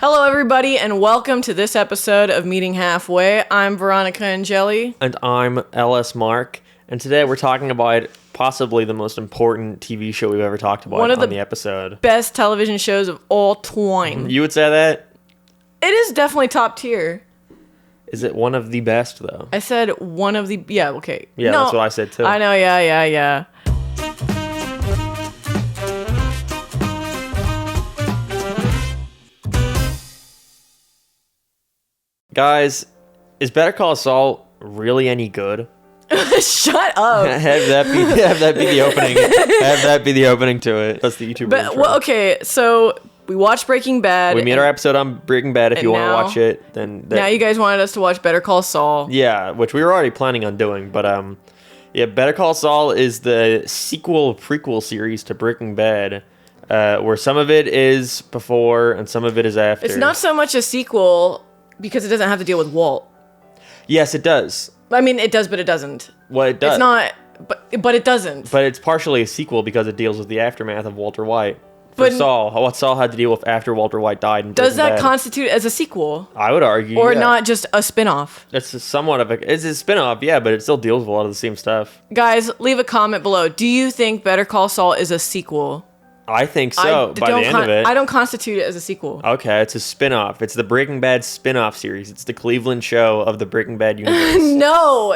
Hello, everybody, and welcome to this episode of Meeting Halfway. I'm Veronica and Jelly. And I'm LSMark. And today we're talking about possibly the most important TV show we've ever talked about on the episode. Best television shows of all time. You would say that? It is definitely top tier. Is it one of the best, though? I said one of the... Yeah, okay. Yeah, no, that's what I said, too. I know, yeah. Guys, is Better Call Saul really any good? Shut up. have that be the opening. Have that be the opening to it. That's the YouTube. Well, okay, so we watched Breaking Bad. We made our episode on Breaking Bad. If you want to watch it, then now you guys wanted us to watch Better Call Saul. Yeah, which we were already planning on doing, but yeah, Better Call Saul is the prequel series to Breaking Bad. Where some of it is before and some of it is after. It's not so much a sequel because it doesn't have to deal with Walt. Yes, it does. I mean, it does, but it doesn't. Well, it does. It's not, but it doesn't. But it's partially a sequel because it deals with the aftermath of Walter White. For Saul, what Saul had to deal with after Walter White died. Does that constitute as a sequel? I would argue. Or not just a spin-off? It's somewhat of it's a spin-off, yeah, but it still deals with a lot of the same stuff. Guys, leave a comment below. Do you think Better Call Saul is a sequel? I think so, by the end of it. I don't constitute it as a sequel. Okay, it's a spin-off. It's the Breaking Bad spin-off series. It's the Cleveland show of the Breaking Bad universe. No,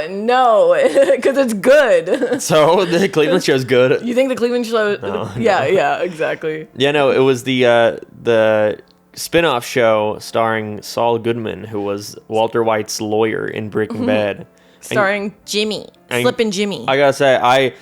because it's good. So, the Cleveland show's good. You think the Cleveland show... No, yeah, exactly. Yeah, no, it was the spin-off show starring Saul Goodman, who was Walter White's lawyer in Breaking Bad. Starring Jimmy. Slippin' Jimmy. I gotta say,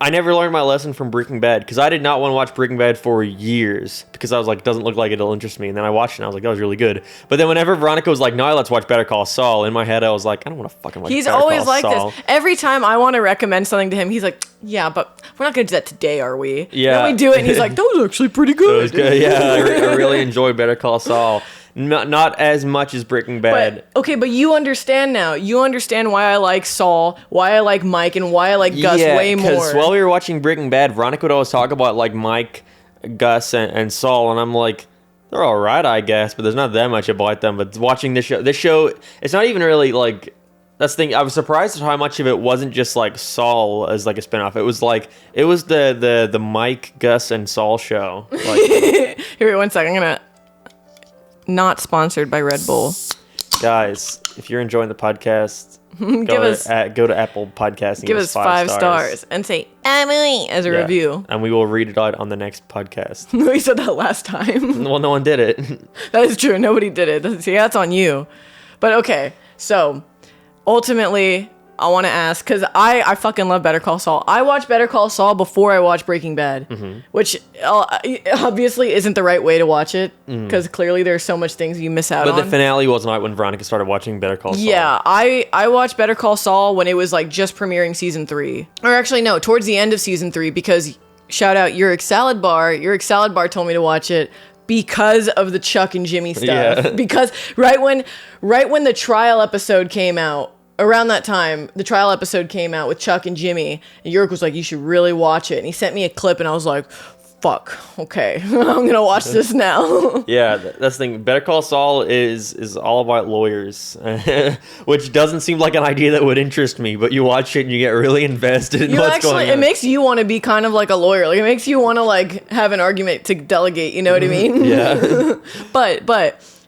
I never learned my lesson from Breaking Bad because I did not want to watch Breaking Bad for years because I was like, doesn't look like it'll interest me. And then I watched it and I was like, that was really good. But then whenever Veronica was like, no, let's watch Better Call Saul, in my head I was like, I don't want to fucking watch Better Call Saul. He's always like this. Every time I want to recommend something to him, he's like, yeah, but we're not going to do that today, are we? Yeah. And we do it and he's like, that was actually pretty good. It was good. Yeah, I really enjoyed Better Call Saul. Not as much as Breaking Bad. But you understand now. You understand why I like Saul, why I like Mike, and why I like Gus way more. Because while we were watching Breaking Bad, Veronica would always talk about like Mike, Gus, and Saul, and I'm like, they're all right, I guess, but there's not that much about them. But watching this show, it's not even really like... That's the thing. I was surprised at how much of it wasn't just like Saul as like a spinoff. It was the Mike, Gus, and Saul show. Like, Here, wait 1 second. I'm gonna... Not sponsored by Red Bull. Guys, if you're enjoying the podcast, go to Apple Podcasts and give us 5 stars and say Emily as a review. And we will read it out on the next podcast. We said that last time. Well, no one did it. That is true. Nobody did it. See, that's on you. But okay, so ultimately, I want to ask, because I fucking love Better Call Saul. I watched Better Call Saul before I watched Breaking Bad, which obviously isn't the right way to watch it, because clearly there's so much things you miss out on. But the finale wasn't out when Veronica started watching Better Call Saul. Yeah, I watched Better Call Saul when it was like just premiering season 3. Or actually, no, towards the end of season 3, because, shout out, Uric Salad Bar told me to watch it because of the Chuck and Jimmy stuff. Yeah. Because right when the trial episode came out, around that time, the trial episode came out with Chuck and Jimmy, and Yurk was like, you should really watch it. And he sent me a clip, and I was like, fuck, okay, I'm going to watch this now. Yeah, that's the thing. Better Call Saul is all about lawyers, which doesn't seem like an idea that would interest me, but you watch it and you get really invested in what's going on. It makes you want to be kind of like a lawyer. Like, it makes you want to, like, have an argument to delegate, you know what I mean? Yeah. But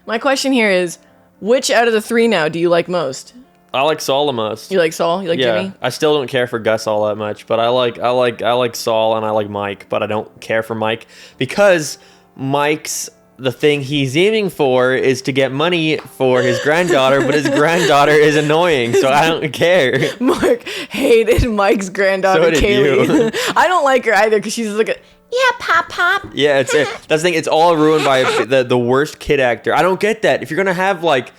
my question here is, which out of the 3 now do you like most? I like Saul the most. You like Saul? You like Jimmy? I still don't care for Gus all that much, but I like Saul and I like Mike, but I don't care for Mike because Mike's the thing he's aiming for is to get money for his granddaughter, but his granddaughter is annoying, so I don't care. Mark hated Mike's granddaughter, So did Kaylee. I don't like her either because she's like pop. Yeah, that's the thing. It's all ruined by the worst kid actor. I don't get that. If you're gonna have like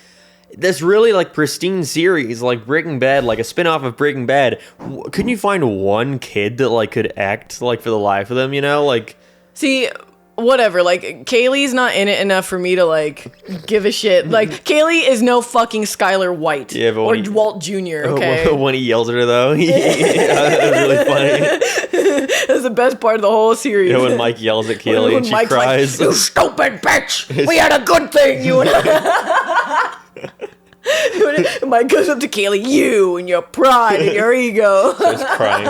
this really like pristine series like Breaking Bad, like a spin-off of Breaking Bad, couldn't you find one kid that like could act like for the life of them, you know? Like, see, whatever. Like, Kaylee's not in it enough for me to, like, give a shit. Like, Kaylee is no fucking Skylar White or Walt Jr., okay? When he yells at her, though, that was really funny. That's the best part of the whole series. When Mike yells at Kaylee and she Mike's cries. Like, you stupid bitch! We had a good thing, you and Mike goes up to Kaylee, you and your pride and your ego. Starts crying.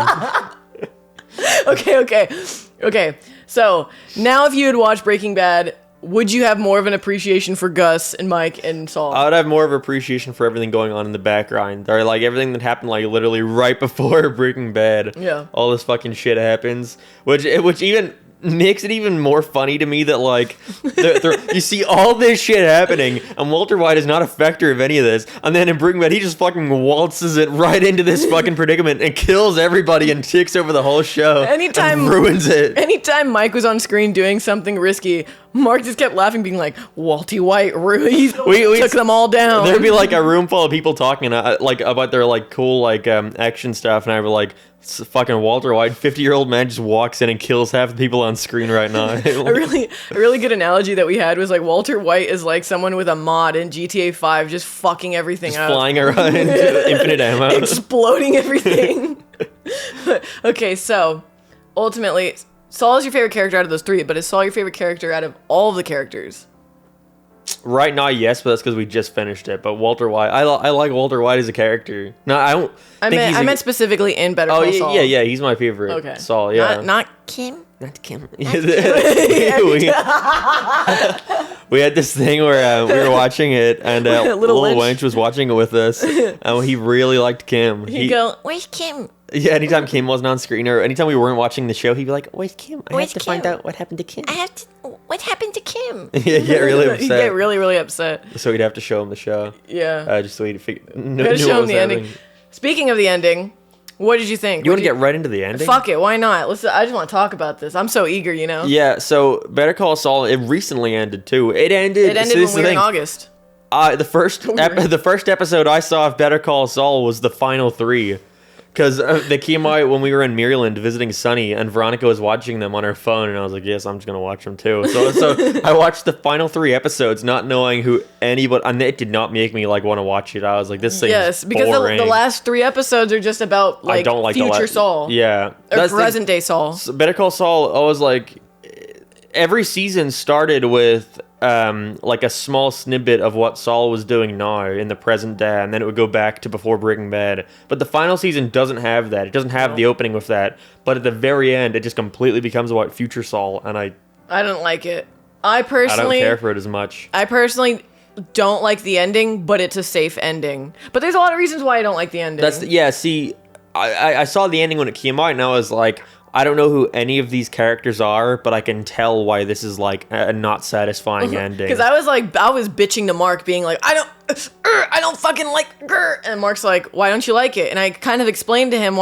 Okay. So, now if you had watched Breaking Bad, would you have more of an appreciation for Gus and Mike and Saul? I would have more of appreciation for everything going on in the background. Or, like, everything that happened, like, literally right before Breaking Bad. Yeah. All this fucking shit happens. Which even makes it even more funny to me that, like, you see all this shit happening, and Walter White is not a factor of any of this. And then in Breaking Bad, he just fucking waltzes it right into this fucking predicament and kills everybody and takes over the whole show. And ruins it. Anytime Mike was on screen doing something risky, Mark just kept laughing, being like, Walty White, we took them all down. There'd be, like, a room full of people talking, like, about their, like, cool, like, action stuff, and I would, like, fucking Walter White, 50-year-old man, just walks in and kills half the people on screen right now. A really good analogy that we had was, like, Walter White is like someone with a mod in GTA 5 just fucking everything just up. Flying around into infinite ammo. Exploding everything. Okay, so, ultimately, Saul is your favorite character out of those three, but is Saul your favorite character out of all of the characters? Right now, yes, but that's because we just finished it. But Walter White, I like Walter White as a character. No, I don't. I meant specifically in Better Call Saul. Yeah, he's my favorite. Okay. Saul, yeah. Not Kim. Not Kim. We had this thing where we were watching it, and Little Wench was watching it with us, and he really liked Kim. He'd go, "Where's Kim?" Yeah, anytime Kim wasn't on screen, or anytime we weren't watching the show, he'd be like, "Where's Kim? I have to find out what happened to Kim." What happened to Kim? Yeah, get really upset. He'd get really, really upset. So we'd have to show him the show. Yeah. Just so he'd figure. Show him the ending. Speaking of the ending, what did you think? You want to get right into the ending? Fuck it, why not? I just want to talk about this. I'm so eager, you know? Yeah, so Better Call Saul, it recently ended too. It ended when we were in August. The first episode I saw of Better Call Saul was the final 3. Because they came out when we were in Maryland visiting Sunny, and Veronica was watching them on her phone, and I was like, yes, I'm just going to watch them too. So I watched the final 3 episodes, not knowing who anybody, and it did not make me, like, want to watch it. I was like, this thing's Yes, because the last 3 episodes are just about, like, future Saul. Yeah. Or present-day Saul. So Better Call Saul, I was like, every season started with like a small snippet of what Saul was doing now in the present day, and then it would go back to before Breaking Bad. But the final season doesn't have that. It doesn't have the opening with that. But at the very end, it just completely becomes about future Saul, and I don't like it. I don't care for it as much. I personally don't like the ending, but it's a safe ending. But there's a lot of reasons why I don't like the ending. I saw the ending when it came out, and I was like, I don't know who any of these characters are, but I can tell why this is like a not satisfying ending. Because I was bitching to Mark, being like, I don't fucking like grr. And Mark's like, why don't you like it? And I kind of explained to him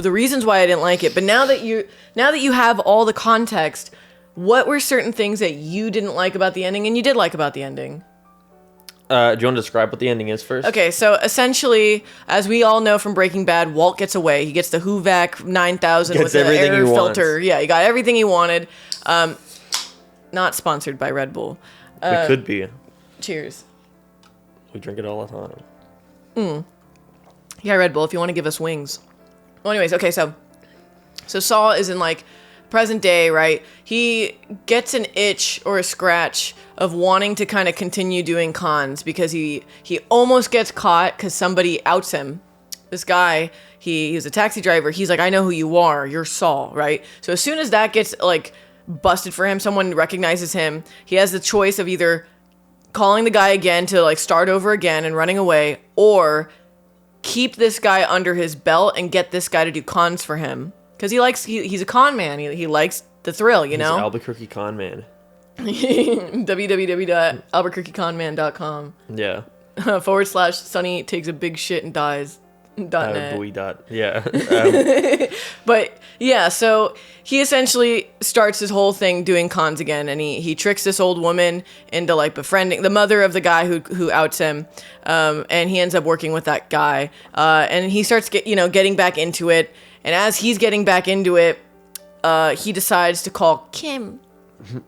the reasons why I didn't like it. But now that you have all the context, what were certain things that you didn't like about the ending and you did like about the ending? Do you want to describe what the ending is first? Okay, so essentially, as we all know from Breaking Bad, Walt gets away. He gets the Huvak 9000 with the air filter. Yeah, he got everything he wanted. Not sponsored by Red Bull. We could be. Cheers. We drink it all the time. Yeah, Red Bull, if you want to give us wings. Well, anyways, okay, so Saul is in, like, present day, right? He gets an itch or a scratch of wanting to kind of continue doing cons because he almost gets caught because somebody outs him. This guy, he was a taxi driver. He's like, I know who you are. You're Saul, right? So as soon as that gets, like, busted for him, someone recognizes him, he has the choice of either calling the guy again to, like, start over again and running away, or keep this guy under his belt and get this guy to do cons for him. Because he's a con man. He likes the thrill, you know? He's Albuquerque con man. www.albuquerqueconman.com. Yeah. / Sonny takes a big shit and dies. .net. Yeah. But yeah, so he essentially starts his whole thing doing cons again, and he tricks this old woman into, like, befriending the mother of the guy who outs him, and he ends up working with that guy, and he starts getting back into it, and as he's getting back into it, he decides to call Kim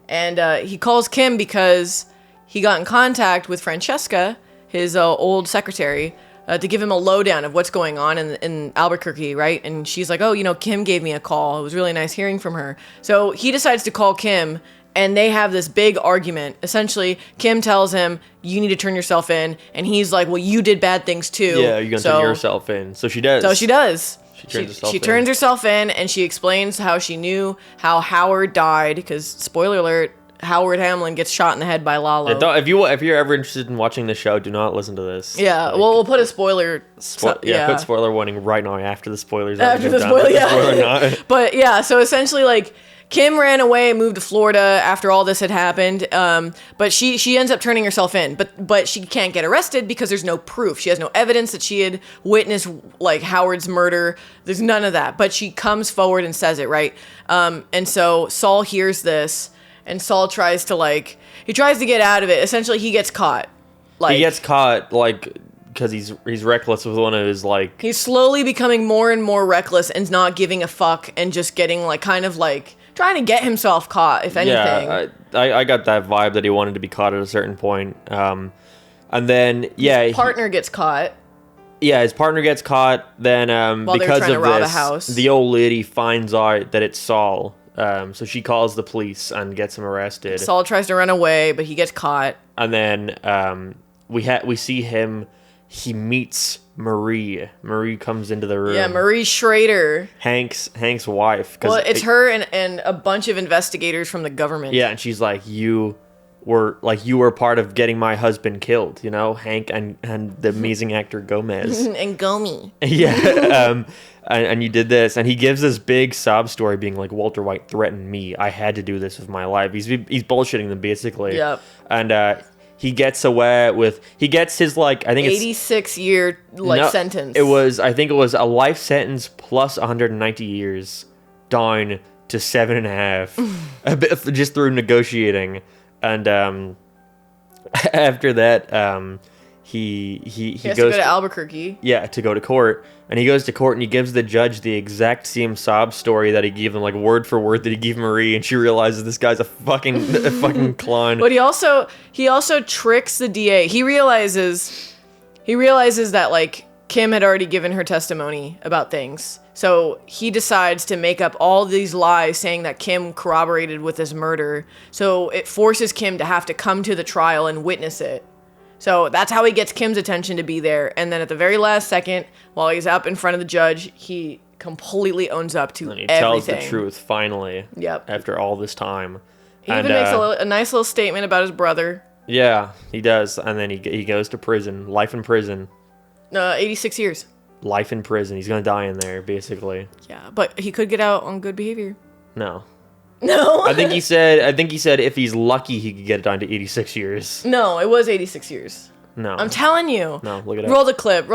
And he calls Kim because he got in contact with Francesca, his old secretary, to give him a lowdown of what's going on in Albuquerque, right? And she's like, oh, Kim gave me a call. It was really nice hearing from her. So he decides to call Kim, and they have this big argument. Essentially, Kim tells him, you need to turn yourself in. And he's like, well, you did bad things too. Yeah, you're going to turn yourself in. So she does. She turns herself in, and she explains how she knew how Howard died, because, spoiler alert, Howard Hamlin gets shot in the head by Lalo. Yeah, if you're ever interested in watching the show, do not listen to this. Yeah, well, we'll put a spoiler. Put spoiler warning right now after the spoilers. After the spoiler, yeah. But yeah, so essentially, like, Kim ran away and moved to Florida after all this had happened. But she ends up turning herself in. But she can't get arrested because there's no proof. She has no evidence that she had witnessed, like, Howard's murder. There's none of that. But she comes forward and says it, right? And so Saul hears this. And Saul tries to get out of it. Essentially, he gets caught. He gets caught, because he's reckless with one of his, He's slowly becoming more and more reckless and not giving a fuck and just getting, trying to get himself caught, if anything. Yeah, I got that vibe that he wanted to be caught at a certain point. And then, his partner gets caught. Yeah, his partner gets caught. Then, while because trying of to rob this, a house. The old lady finds out that it's Saul. So she calls the police and gets him arrested. Saul tries to run away, but he gets caught. And then we see him. He meets Marie. Marie comes into the room. Yeah, Marie Schrader. Hank's wife. Well, it's her and a bunch of investigators from the government. Yeah, and she's like, you were part of getting my husband killed, Hank and the amazing actor Gomez. And Gomi. Yeah. And you did this, and he gives this big sob story being like, Walter White threatened me. I had to do this with my life. He's bullshitting them, basically. Yep. And he gets away with, he gets his, I think it's 86-year, sentence. I think it was a life sentence plus 190 years down to 7.5, a bit just through negotiating. And after that, he has to go to Albuquerque. Yeah, to go to court. And he goes to court and he gives the judge the exact same sob story that he gave him, word for word, that he gave Marie, and she realizes this guy's a fucking clown. But he also tricks the DA. He realizes that Kim had already given her testimony about things. So he decides to make up all these lies saying that Kim corroborated with his murder. So it forces Kim to have to come to the trial and witness it. So that's how he gets Kim's attention to be there. And then at the very last second, while he's up in front of the judge, he completely owns up to everything. And he tells the truth, finally. Yep. After all this time. He even makes a nice little statement about his brother. Yeah, he does. And then he goes to prison. Life in prison. 86 years. Life in prison. He's going to die in there, basically. Yeah, but he could get out on good behavior. No. No. I think he said if he's lucky he could get it down to 86 years. No, it was 86 years. No. I'm telling you. No, look it up. Roll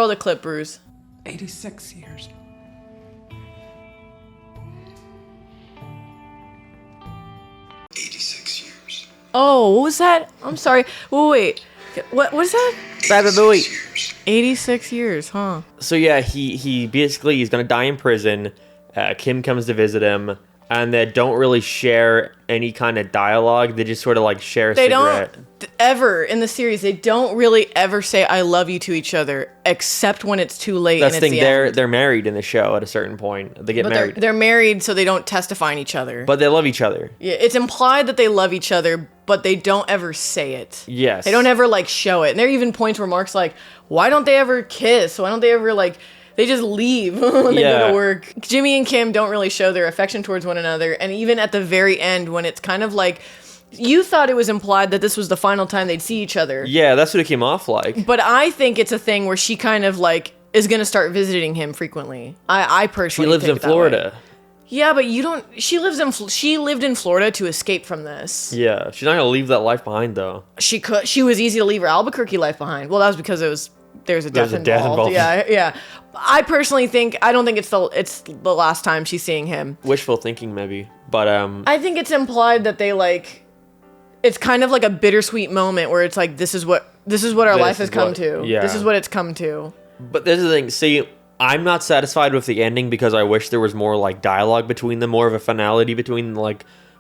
the clip, Bruce. 86 years. 86 years. Oh, what was that? I'm sorry. Wait. What is that? 86 years, huh? So yeah, he basically he's gonna die in prison. Kim comes to visit him, and they don't really share any kind of dialogue. They just sort of share a cigarette. Don't ever in the series. They don't really ever say "I love you" to each other, except when it's too late. That's and the it's thing. They're married in the show at a certain point. They get married. They're married, so they don't testify on each other. But they love each other. Yeah, it's implied that they love each other, but they don't ever say it. Yes. They don't ever show it. And there are even points where Mark's like, "Why don't they ever kiss? Why don't they ever They just leave when they go to work." Jimmy and Kim don't really show their affection towards one another. And even at the very end, when it's kind of you thought it was implied that this was the final time they'd see each other. Yeah, that's what it came off like. But I think it's a thing where she kind of is going to start visiting him frequently. I personally She lives in Florida. Yeah, but you don't. She lived in Florida to escape from this. Yeah, she's not going to leave that life behind, though. She could. She was easy to leave her Albuquerque life behind. Well, that was because there's a death involved. Yeah. I personally I don't think it's the last time she's seeing him. Wishful thinking, maybe. But I think it's implied that they it's kind of like a bittersweet moment where it's this is what our life has come to. Yeah. This is what it's come to. But this is the thing. See, I'm not satisfied with the ending because I wish there was more dialogue between them, more of a finality between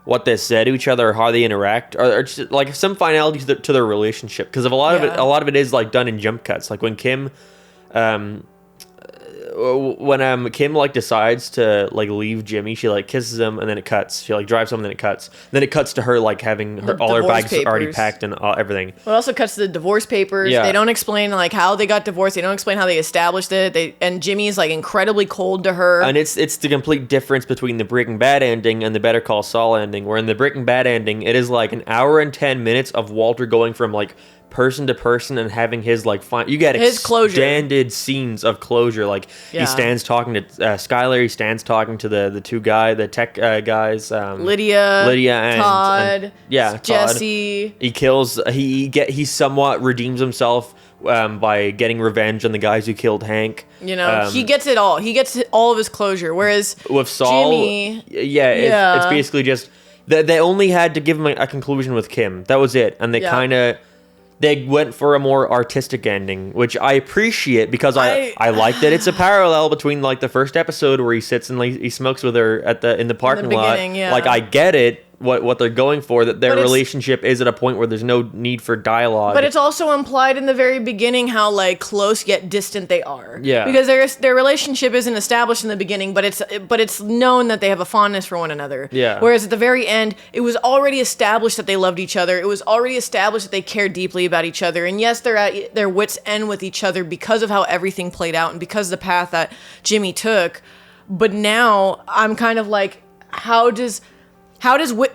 what they say to each other or how they interact, or just like some finality to their relationship. Because a lot of it is like done in jump cuts. Like when Kim, Kim like decides to like leave Jimmy, she like kisses him and then it cuts. She like drives home and then it cuts. Then it cuts to her like having all her bags papers. already packed and everything. It also cuts to the divorce papers. Yeah. They don't explain like how they got divorced. They don't explain how they established it. And Jimmy is like incredibly cold to her. And it's the complete difference between the Breaking Bad ending and the Better Call Saul ending. Where in the Breaking Bad ending, it is like an hour and 10 minutes of Walter going from like person to person and having his like you get his closure, extended scenes of closure. Like he stands talking to Skylar, he stands talking to the tech guys, Lydia and Todd, Jesse. Todd. He somewhat redeems himself by getting revenge on the guys who killed Hank. You know, he gets it all. He gets all of his closure. Whereas with Saul, Jimmy, it's basically just they only had to give him a conclusion with Kim. That was it, and they went for a more artistic ending, which I appreciate because I like that it's a parallel between like the first episode where he sits and like, he smokes with her in the parking lot. Yeah. Like I get it. What they're going for, that their relationship is at a point where there's no need for dialogue. But it's also implied in the very beginning how like close yet distant they are. Yeah. Because their relationship isn't established in the beginning, but it's known that they have a fondness for one another. Yeah. Whereas at the very end, it was already established that they loved each other. It was already established that they cared deeply about each other. And yes, they're at their wits' end with each other because of how everything played out and because of the path that Jimmy took. But now I'm kind of like, how does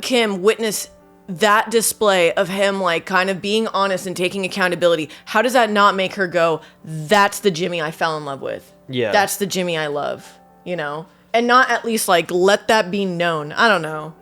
Kim witness that display of him like kind of being honest and taking accountability? How does that not make her go, that's the Jimmy I fell in love with? Yeah. That's the Jimmy I love, you know? And not at least like let that be known. I don't know.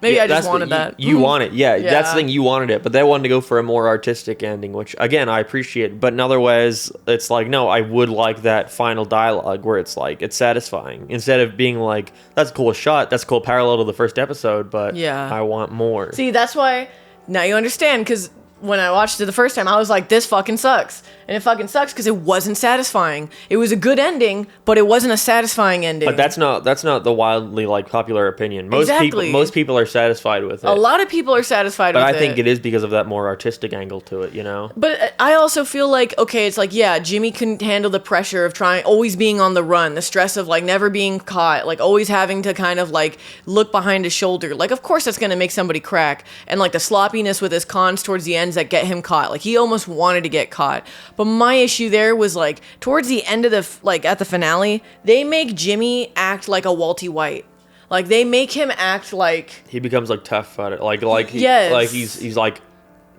Maybe I just wanted that. You want it, yeah. That's the thing, you wanted it. But they wanted to go for a more artistic ending, which, again, I appreciate. But in other ways, it's like, no, I would like that final dialogue where it's like, it's satisfying. Instead of being like, that's a cool shot, that's a cool parallel to the first episode, but I want more. See, that's why, now you understand, because when I watched it the first time, I was like, this fucking sucks. And it fucking sucks because it wasn't satisfying. It was a good ending, but it wasn't a satisfying ending. But that's not the wildly like popular opinion. Most people are satisfied with it. A lot of people are satisfied with it. But I think it is because of that more artistic angle to it, you know? But I also feel like, okay, it's like, yeah, Jimmy couldn't handle the pressure of always being on the run, the stress of like never being caught, like always having to kind of like look behind his shoulder. Like, of course that's going to make somebody crack. And like the sloppiness with his cons towards the ends that get him caught. Like he almost wanted to get caught. But my issue there was like towards the end of at the finale, they make Jimmy act like a Walty White. Like they make him act like he becomes like tough at it. He's like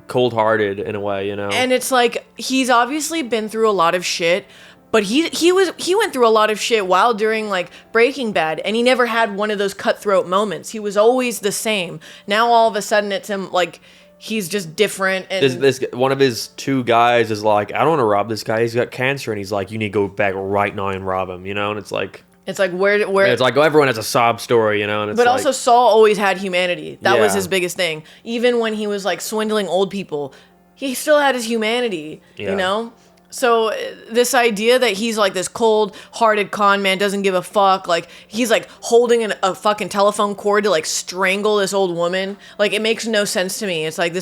cold-hearted in a way, you know. And it's like he's obviously been through a lot of shit, but he went through a lot of shit while during like Breaking Bad, and he never had one of those cutthroat moments. He was always the same. Now all of a sudden it's him like he's just different. And this one of his two guys is like, I don't want to rob this guy. He's got cancer, and he's like, you need to go back right now and rob him, you know. And it's like where it's like everyone has a sob story, you know. And it's but like, also Saul always had humanity. That was his biggest thing. Even when he was like swindling old people, he still had his humanity, you know. So this idea that he's like this cold-hearted con man, doesn't give a fuck, like he's like holding a fucking telephone cord to like strangle this old woman, like it makes no sense to me. It's like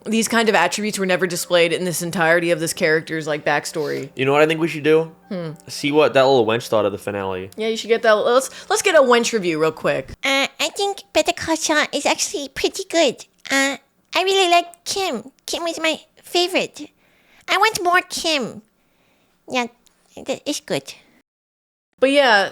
these kind of attributes were never displayed in this entirety of this character's like backstory. You know what I think we should do? See what that little wench thought of the finale. Yeah, you should get that. Let's get a wench review real quick. I think Better Call Saul is actually pretty good. I really like Kim. Kim is my favorite. I want more Kim. Yeah, it's good. But yeah,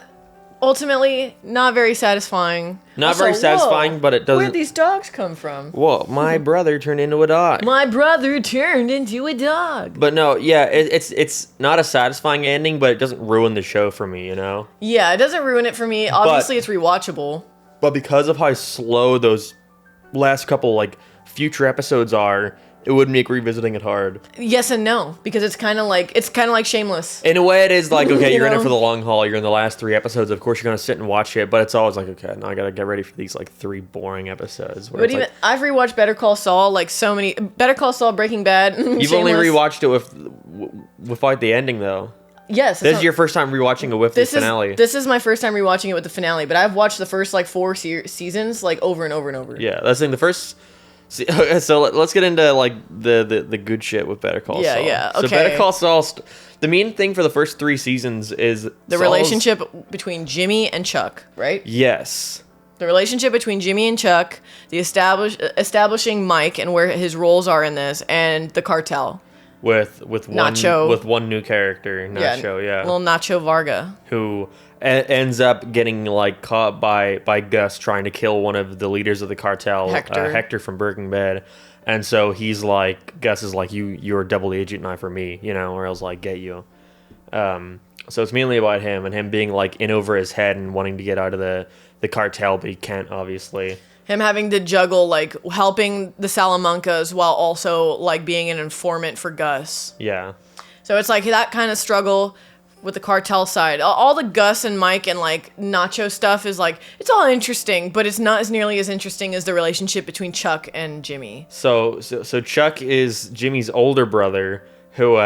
ultimately, not very satisfying. Not very satisfying, but it doesn't... Where'd these dogs come from? Whoa, my brother turned into a dog. My brother turned into a dog. But no, yeah, it's not a satisfying ending, but it doesn't ruin the show for me, you know? Yeah, it doesn't ruin it for me. Obviously, it's rewatchable. But because of how slow those last couple, like, future episodes are... It would make revisiting it hard. Yes and no, because it's kind of like Shameless. In a way, it is like, okay, you're in it for the long haul. You're in the last 3 episodes. Of course, you're gonna sit and watch it, but it's always like, okay, now I gotta get ready for these like 3 boring episodes. But even I've rewatched Better Call Saul, like so many. Better Call Saul, Breaking Bad. You've only rewatched it without the ending though. Yes. This is your first time rewatching it with the finale. This is my first time rewatching it with the finale, but I've watched the first like 4 seasons like over and over and over. Yeah, that's the thing. The first. So let's get into like the good shit with Better Call Saul. Yeah. Okay. So Better Call Saul. The main thing for the first 3 seasons is the relationship between Jimmy and Chuck, right? Yes. The relationship between Jimmy and Chuck, the establishing Mike and where his roles are in this, and the cartel. With Nacho. with one new character, Nacho, yeah. Little Nacho Varga. Who ends up getting like caught by Gus trying to kill one of the leaders of the cartel, Hector from Breaking Bad. And so he's like, Gus is like, you're a double agent, not for me, or else like get you. So it's mainly about him and him being like in over his head and wanting to get out of the cartel, but he can't, obviously. Him having to juggle like helping the Salamancas while also like being an informant for Gus. Yeah. So it's like that kind of struggle with the cartel side. All the Gus and Mike and like Nacho stuff is like, it's all interesting, but it's not as nearly as interesting as the relationship between Chuck and Jimmy. So Chuck is Jimmy's older brother who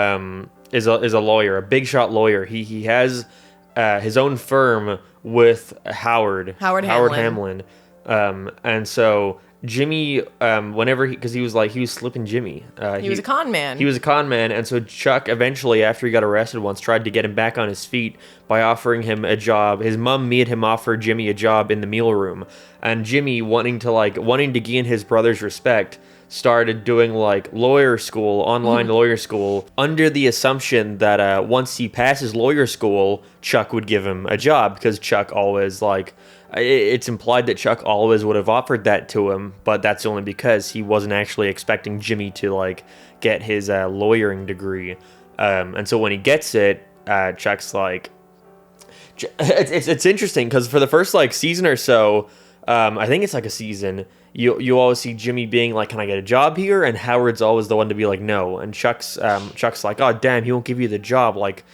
is a lawyer, a big shot lawyer. He has his own firm with Howard Hamlin. And so Jimmy, whenever because he was slipping Jimmy. He was a con man. He was a con man, and so Chuck eventually, after he got arrested once, tried to get him back on his feet by offering him a job. His mom made him offer Jimmy a job in the meal room, and Jimmy, wanting to gain his brother's respect, started doing like online lawyer school, under the assumption that once he passes lawyer school, Chuck would give him a job, because Chuck always it's implied that Chuck always would have offered that to him, but that's only because he wasn't actually expecting Jimmy to like get his lawyering degree. And so when he gets it, Chuck's like, it's interesting because for the first like season or so, I think it's like a season, you always see Jimmy being like, can I get a job here? And Howard's always the one to be like, no. And Chuck's like, oh damn, he won't give you the job. Like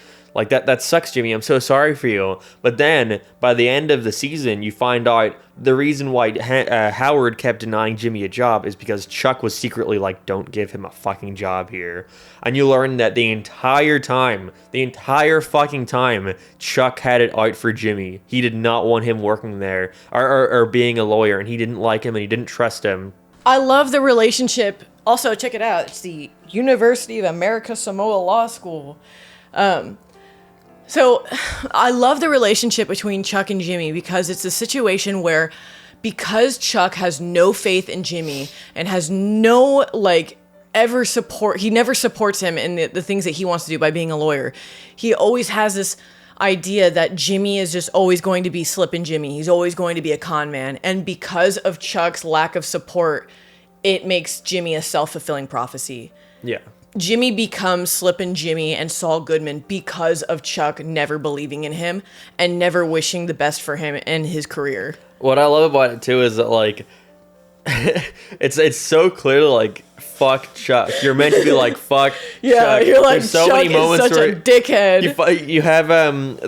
that sucks, Jimmy. I'm so sorry for you. But then by the end of the season, you find out the reason why Howard kept denying Jimmy a job is because Chuck was secretly like, don't give him a fucking job here. And you learn that the entire fucking time, Chuck had it out for Jimmy. He did not want him working there or being a lawyer, and he didn't like him and he didn't trust him. I love the relationship. Also, check it out. It's the University of America Samoa Law School. So I love the relationship between Chuck and Jimmy because it's a situation where, because Chuck has no faith in Jimmy and has no he never supports him in the things that he wants to do by being a lawyer. He always has this idea that Jimmy is just always going to be Slippin' Jimmy. He's always going to be a con man. And because of Chuck's lack of support, it makes Jimmy a self-fulfilling prophecy. Yeah. Jimmy becomes Slippin' Jimmy and Saul Goodman because of Chuck never believing in him and never wishing the best for him in his career. What I love about it too is that like it's so clearly like, fuck Chuck. You're meant to be like, fuck yeah, Chuck. You're like, there's so Chuck many moments is such where a dickhead. You have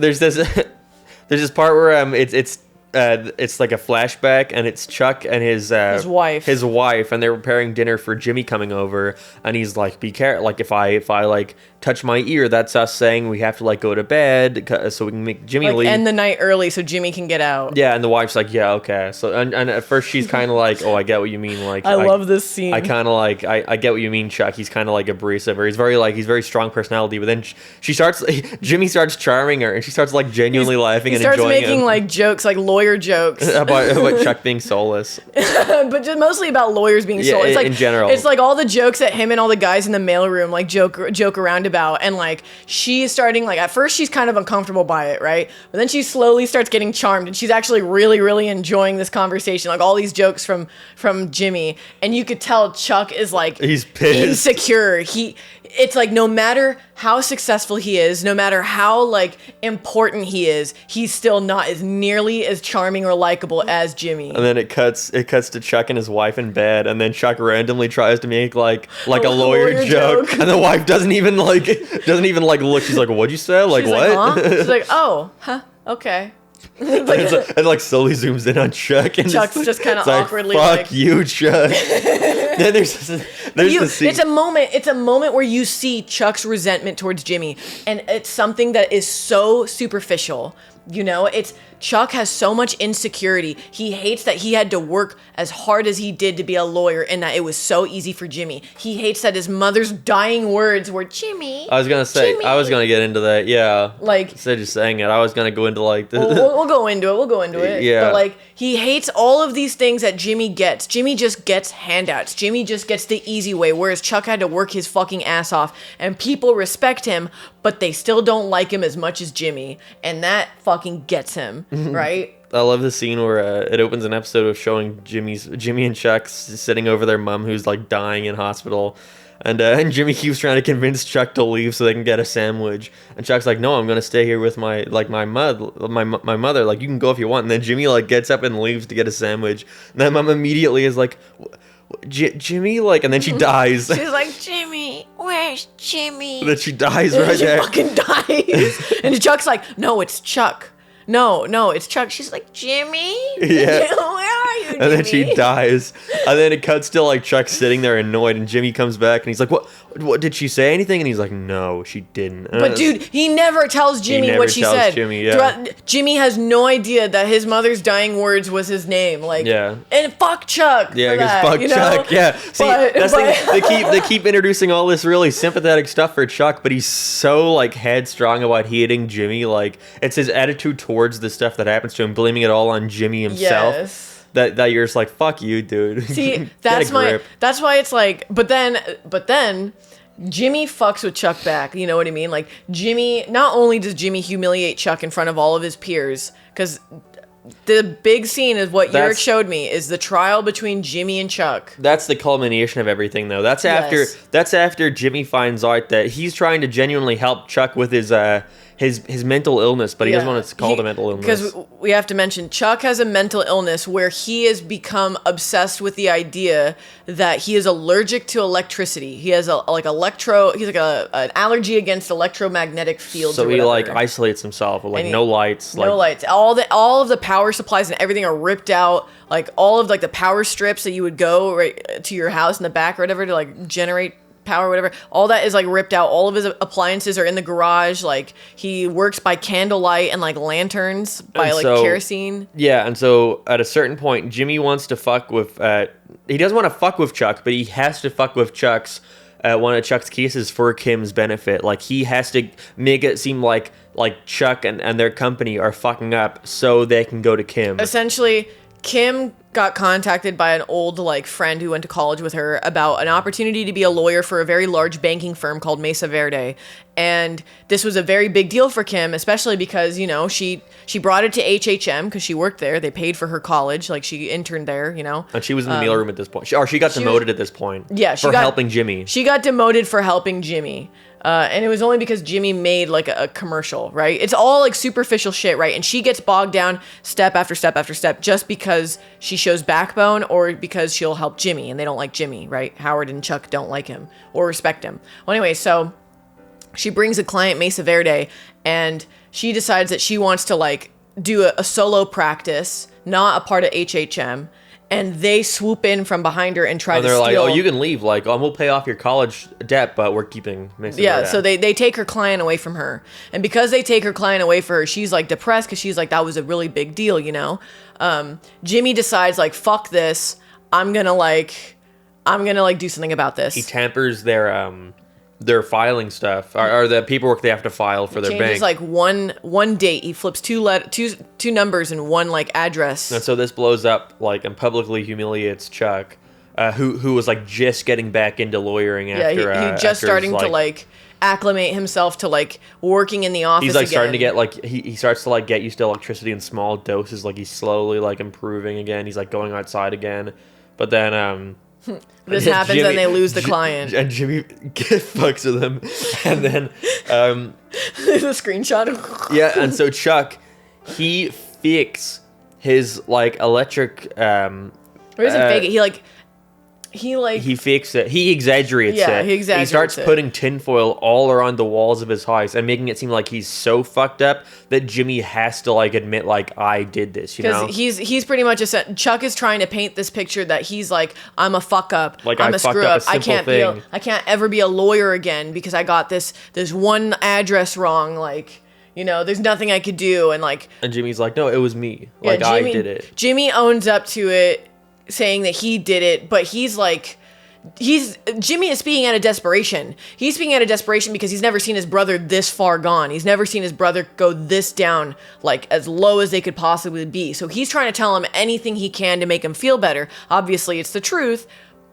there's this part where it's like a flashback, and it's Chuck and his wife, and they're preparing dinner for Jimmy coming over, and he's like, be careful, like if I like touch my ear, that's us saying we have to like go to bed so we can make Jimmy leave. End the night early so Jimmy can get out. Yeah, and the wife's like, yeah, okay. So and at first she's kind of like, oh, I get what you mean. Like, I love this scene. I kind of like, I get what you mean, Chuck. He's kind of like abrasive, or he's very strong personality. But then Jimmy starts charming her, and she starts like genuinely laughing and enjoying it. He starts making like jokes, like lawyer jokes about Chuck being soulless, but just mostly about lawyers being soulless. It's like, in general, it's like all the jokes that him and all the guys in the mailroom like joke around about, and like she's starting, like at first she's kind of uncomfortable by it, right? But then she slowly starts getting charmed, and she's actually really, really enjoying this conversation, like all these jokes from Jimmy, and you could tell Chuck is like, he's pissed, insecure. It's like no matter how successful he is, no matter how like important he is, he's still not as nearly as charming or likable as Jimmy. And then it cuts to Chuck and his wife in bed, and then Chuck randomly tries to make like a lawyer joke, and the wife doesn't even like look. She's like, "What'd you say? Like she's what?" Like, huh? She's like, "Oh, huh, okay." and slowly zooms in on Chuck, and Chuck's just kind of awkwardly like, "Fuck you, Chuck." Then there's the scene. It's a moment where you see Chuck's resentment towards Jimmy, and it's something that is so superficial. You know, it's Chuck has so much insecurity. He hates that he had to work as hard as he did to be a lawyer and that it was so easy for Jimmy. He hates that his mother's dying words were Jimmy. I was gonna say, Jimmy. I was gonna get into that, yeah. Like, instead of just saying it, I was gonna go into like the, we'll go into it. We'll go into it. Yeah. But like, he hates all of these things that Jimmy gets. Jimmy just gets handouts. Jimmy just gets the easy way, whereas Chuck had to work his fucking ass off. And people respect him, but they still don't like him as much as Jimmy. And that fucking gets him, right? I love the scene where it opens an episode of showing Jimmy and Chuck sitting over their mom who's like dying in hospital, and Jimmy keeps trying to convince Chuck to leave so they can get a sandwich, and Chuck's like, no, I'm gonna stay here with my mother, like, you can go if you want. And then Jimmy like gets up and leaves to get a sandwich, and then mom immediately is like, Jimmy, like, and then she dies. She's like, Jimmy, where's Jimmy? And then she dies right She there. fucking dies. And Chuck's like, no, it's Chuck. No, it's Chuck. She's like, Jimmy? Yeah. Where are you, Jimmy? And then she dies. And then it cuts to like Chuck sitting there annoyed, and Jimmy comes back and he's like, what did she say anything? And he's like, no, she didn't. But dude, he never tells Jimmy never what she tells said. Jimmy, yeah. Jimmy has no idea that his mother's dying words was his name. Like, yeah. And fuck Chuck. Yeah, because fuck Chuck. Yeah. See, that's the thing. They keep introducing all this really sympathetic stuff for Chuck, but he's so like headstrong about hating Jimmy. Like, it's his attitude towards the stuff that happens to him, blaming it all on Jimmy himself. Yes. That you're just like, fuck you, dude. See, that's why it's like, but then Jimmy fucks with Chuck back. You know what I mean? Like, Jimmy, not only does Jimmy humiliate Chuck in front of all of his peers, because the big scene is what Yurik showed me, is the trial between Jimmy and Chuck. That's the culmination of everything, though. That's after Jimmy finds out that he's trying to genuinely help Chuck with his mental illness, but he doesn't want it called a mental illness. Because we have to mention, Chuck has a mental illness where he has become obsessed with the idea that he is allergic to electricity. He has an allergy against electromagnetic fields. So he like isolates himself with like no lights. No lights. All of the power supplies and everything are ripped out. Like all of like the power strips that you would go right to your house in the back or whatever to like generate power or whatever, all that is like ripped out. All of his appliances are in the garage. Like, he works by candlelight and like lanterns by kerosene. Yeah, and so at a certain point, Jimmy wants to fuck with he doesn't want to fuck with Chuck, but he has to fuck with one of Chuck's cases for Kim's benefit. Like, he has to make it seem like Chuck and their company are fucking up so they can go to Kim. Essentially, Kim got contacted by an old like friend who went to college with her about an opportunity to be a lawyer for a very large banking firm called Mesa Verde. And this was a very big deal for Kim, especially because, you know, she brought it to HHM because she worked there. They paid for her college. Like, she interned there, you know. And she was in the mailroom at this point. She got demoted at this point. Yeah. For helping Jimmy. She got demoted for helping Jimmy. And it was only because Jimmy made like a commercial, right? It's all like superficial shit, right? And she gets bogged down step after step after step just because she shows backbone or because she'll help Jimmy and they don't like Jimmy, right? Howard and Chuck don't like him or respect him. Well, anyway, so she brings a client, Mesa Verde, and she decides that she wants to like do a solo practice, not a part of HHM. And they swoop in from behind her and try to steal. And they're like, oh, you can leave. Like, we'll pay off your college debt, but we're keeping Mesa Verde. So they take her client away from her. And because they take her client away from her, she's like depressed because she's like, that was a really big deal, you know? Jimmy decides like, fuck this. I'm gonna do something about this. He tampers their filing stuff or the paperwork they have to file for their bank. Changes like one date. He flips two numbers and one like address. And so this blows up like and publicly humiliates Chuck, who was like just getting back into lawyering after. Yeah, he just starting to like acclimate himself to like working in the office. He's like again. starting to get like he starts to like get used to electricity in small doses. Like, he's slowly like improving again. He's like going outside again, but then this happens and they lose the client. And Jimmy fucks with him. And then the screenshot. Yeah, and so Chuck, he fakes his like electric or doesn't fake it. he fakes it. He exaggerates it. Yeah, he exaggerates He starts it. putting tinfoil all around the walls of his house and making it seem like he's so fucked up that Jimmy has to like admit like I did this, you know? Because he's pretty much Chuck is trying to paint this picture that he's like, I'm a fuck up, Like, I'm I a fucked screw up up, a I simple can't thing. I can't ever be a lawyer again because I got this one address wrong, like, you know, there's nothing I could do, and like, And Jimmy's like, no, it was me. yeah, Like I did it. Jimmy owns up to it, saying that he did it, but he's like, Jimmy is speaking out of desperation. He's speaking out of desperation because he's never seen his brother this far gone. He's never seen his brother go this down, like as low as they could possibly be. So he's trying to tell him anything he can to make him feel better. Obviously, it's the truth,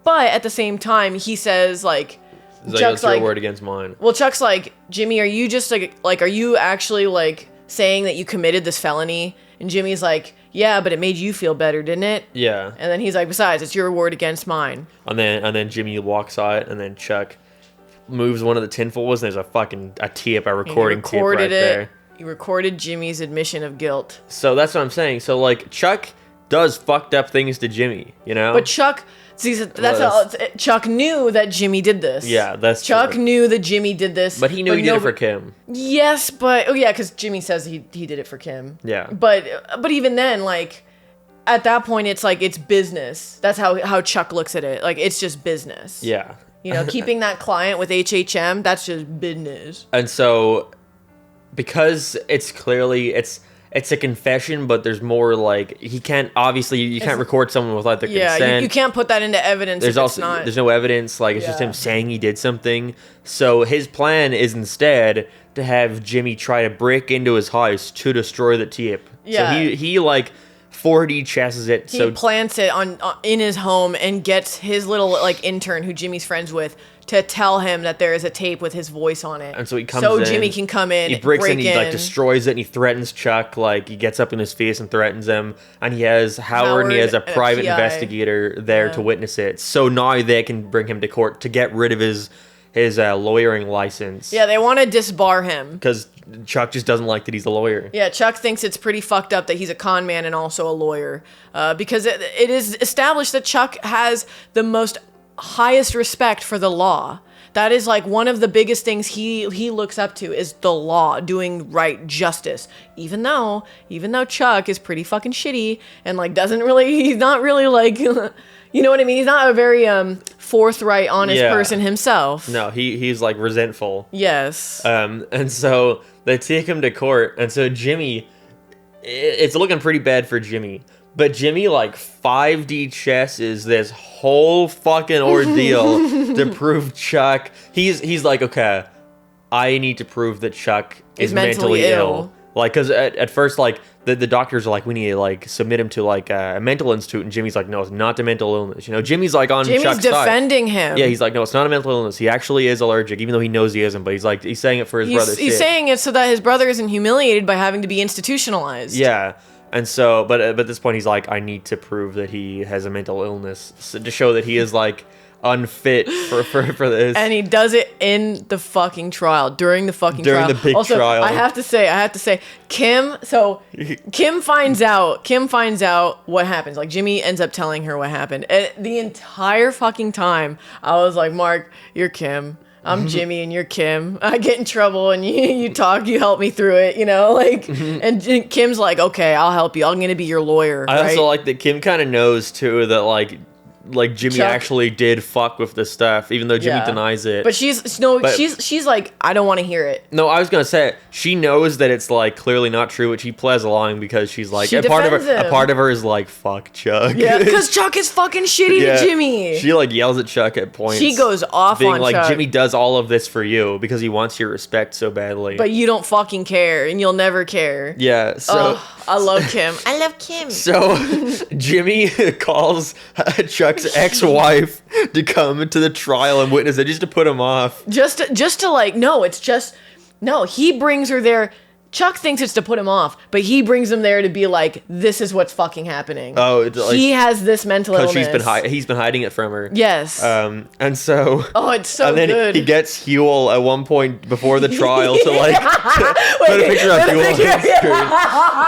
but at the same time, he says like, He's like, Chuck's that's your like, word against mine. well, Chuck's like, Jimmy, are you just like, are you actually like saying that you committed this felony? And Jimmy's like, yeah, but it made you feel better, didn't it? Yeah. And then he's like, besides, it's your word against mine. And then Jimmy walks out, and then Chuck moves one of the tinfoils, and there's a tape, a recording tape right there. He recorded Jimmy's admission of guilt. So that's what I'm saying. So like Chuck does fucked up things to Jimmy, you know? But Chuck, see, Chuck knew that Jimmy did this. Yeah, that's Chuck true. knew that Jimmy did this. But he knew he did it for Kim. Yes, but because Jimmy says he did it for Kim. Yeah. But even then, like, at that point, it's like it's business. That's how Chuck looks at it. Like, it's just business. Yeah. You know, keeping that client with HHM, that's just business. And so because it's clearly it's a confession, but there's more like you can't record someone without their Yeah, consent. you can't put that into evidence. There's if also it's not. there's no evidence, like it's just Yeah. him saying he did something. So his plan is instead to have Jimmy try to break into his house to destroy the tape. Yeah. So he like 4D chesses it. He So plants it on in his home and gets his little like intern who Jimmy's friends with to tell him that there is a tape with his voice on it. And so he comes so in, Jimmy can come in, he breaks break in, he like destroys it, and he threatens Chuck. Like he gets up in his face and threatens him. And he has Howard and he has a Howard, a private PI. investigator there to witness it. So now they can bring him to court to get rid of his lawyering license. Yeah, they want to disbar him. Because Chuck just doesn't like that he's a lawyer. Yeah, Chuck thinks it's pretty fucked up that he's a con man and also a lawyer. Because it is established that Chuck has the most highest respect for the law. That is like one of the biggest things he looks up to is the law, doing right justice. Even though Chuck is pretty fucking shitty and like he's not really like, you know what I mean? He's not a very forthright, honest person himself. No, he's like resentful. Yes. And so they take him to court, and so Jimmy, it's looking pretty bad for Jimmy. But Jimmy like 5D chess is this whole fucking ordeal to prove Chuck. He's like, okay, I need to prove that Chuck is mentally ill. Like, cause at first, like the doctors are like, we need to like submit him to like a mental institute, and Jimmy's like, no, it's not a mental illness. You know, Jimmy's like on Jimmy's Chuck's defending side. him. Yeah, he's like, no, it's not a mental illness. He actually is allergic, even though he knows he isn't. But he's saying it for his brother's He's sake. saying it so that his brother isn't humiliated by having to be institutionalized. Yeah. And so, but at this point, he's like, I need to prove that he has a mental illness to show that he is like unfit for this. And he does it in the fucking trial, during the fucking During trial. the big also, trial. I have to say, Kim finds out what happens. Like, Jimmy ends up telling her what happened. And the entire fucking time, I was like, Mark, you're Kim. I'm Jimmy and you're Kim. I get in trouble and you talk, you help me through it, you know? Like, and Kim's like, okay, I'll help you. I'm going to be your lawyer. I right? also like that Kim kind of knows too that like Jimmy Chuck- actually did fuck with this stuff, even though Jimmy Yeah. denies it. But she's like, I don't want to hear it. No, I was gonna say she knows that it's like clearly not true, but she plays along because she's like She a part of defends her. him. A part of her is like fuck Chuck. Yeah, because Chuck is fucking shitty Yeah. to Jimmy. She like yells at Chuck at points. She goes off being on like, Chuck. Jimmy does all of this for you because he wants your respect so badly. But you don't fucking care, and you'll never care. yeah, so I love Kim. I love Kim. so Jimmy calls Chuck's ex-wife to come to the trial and witness it just to put him off. Just to like, no, it's just, no, he brings her there Chuck thinks it's to put him off, but he brings him there to be like, this is what's fucking happening. Oh, it's like, he has this mental illness. He's been hiding it from her. Yes. And so. Oh, it's so good. And then good. he gets Huel at one point before the trial to like put a picture of Huel on the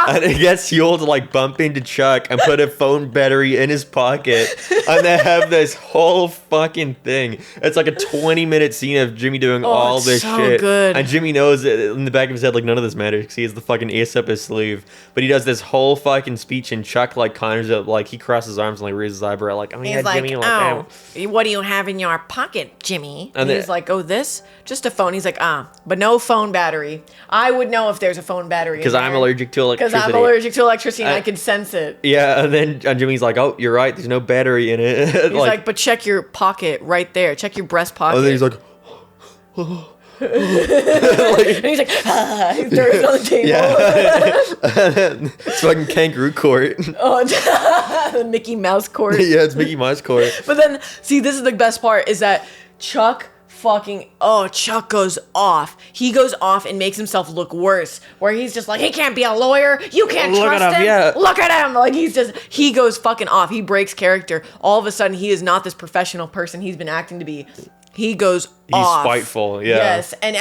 screen. And he gets Huel to like bump into Chuck and put a phone battery in his pocket, and they have this whole fucking thing. It's like a 20-minute scene of Jimmy doing all this so shit. Good. And Jimmy knows it in the back of his head, like, none of this matters because he has the fucking ace up his sleeve. But he does this whole fucking speech, and Chuck like conjures up, like, he crosses his arms and like raises his eyebrow, like, oh yeah, Jimmy, like, what do you have in your pocket, Jimmy? And he's like, oh, this? Just a phone. He's like, but no phone battery. I would know if there's a phone battery. Because I'm allergic to electricity. Because I'm allergic to electricity and I can sense it. Yeah, and Jimmy's like, oh, you're right, there's no battery in it. He's like, but check your pocket right there. Check your breast pocket. And then he's like, and he's like, he throws it on the table. Yeah. It's fucking kangaroo court. The Mickey Mouse court. Yeah, it's Mickey Mouse court. But then, see, this is the best part, is that Chuck goes off. He goes off and makes himself look worse, where he's just like, he can't be a lawyer. You can't trust him. Yeah. Look at him. Like, he goes fucking off. He breaks character. All of a sudden, he is not this professional person he's been acting to be. He goes off. He's spiteful, yeah. Yes, and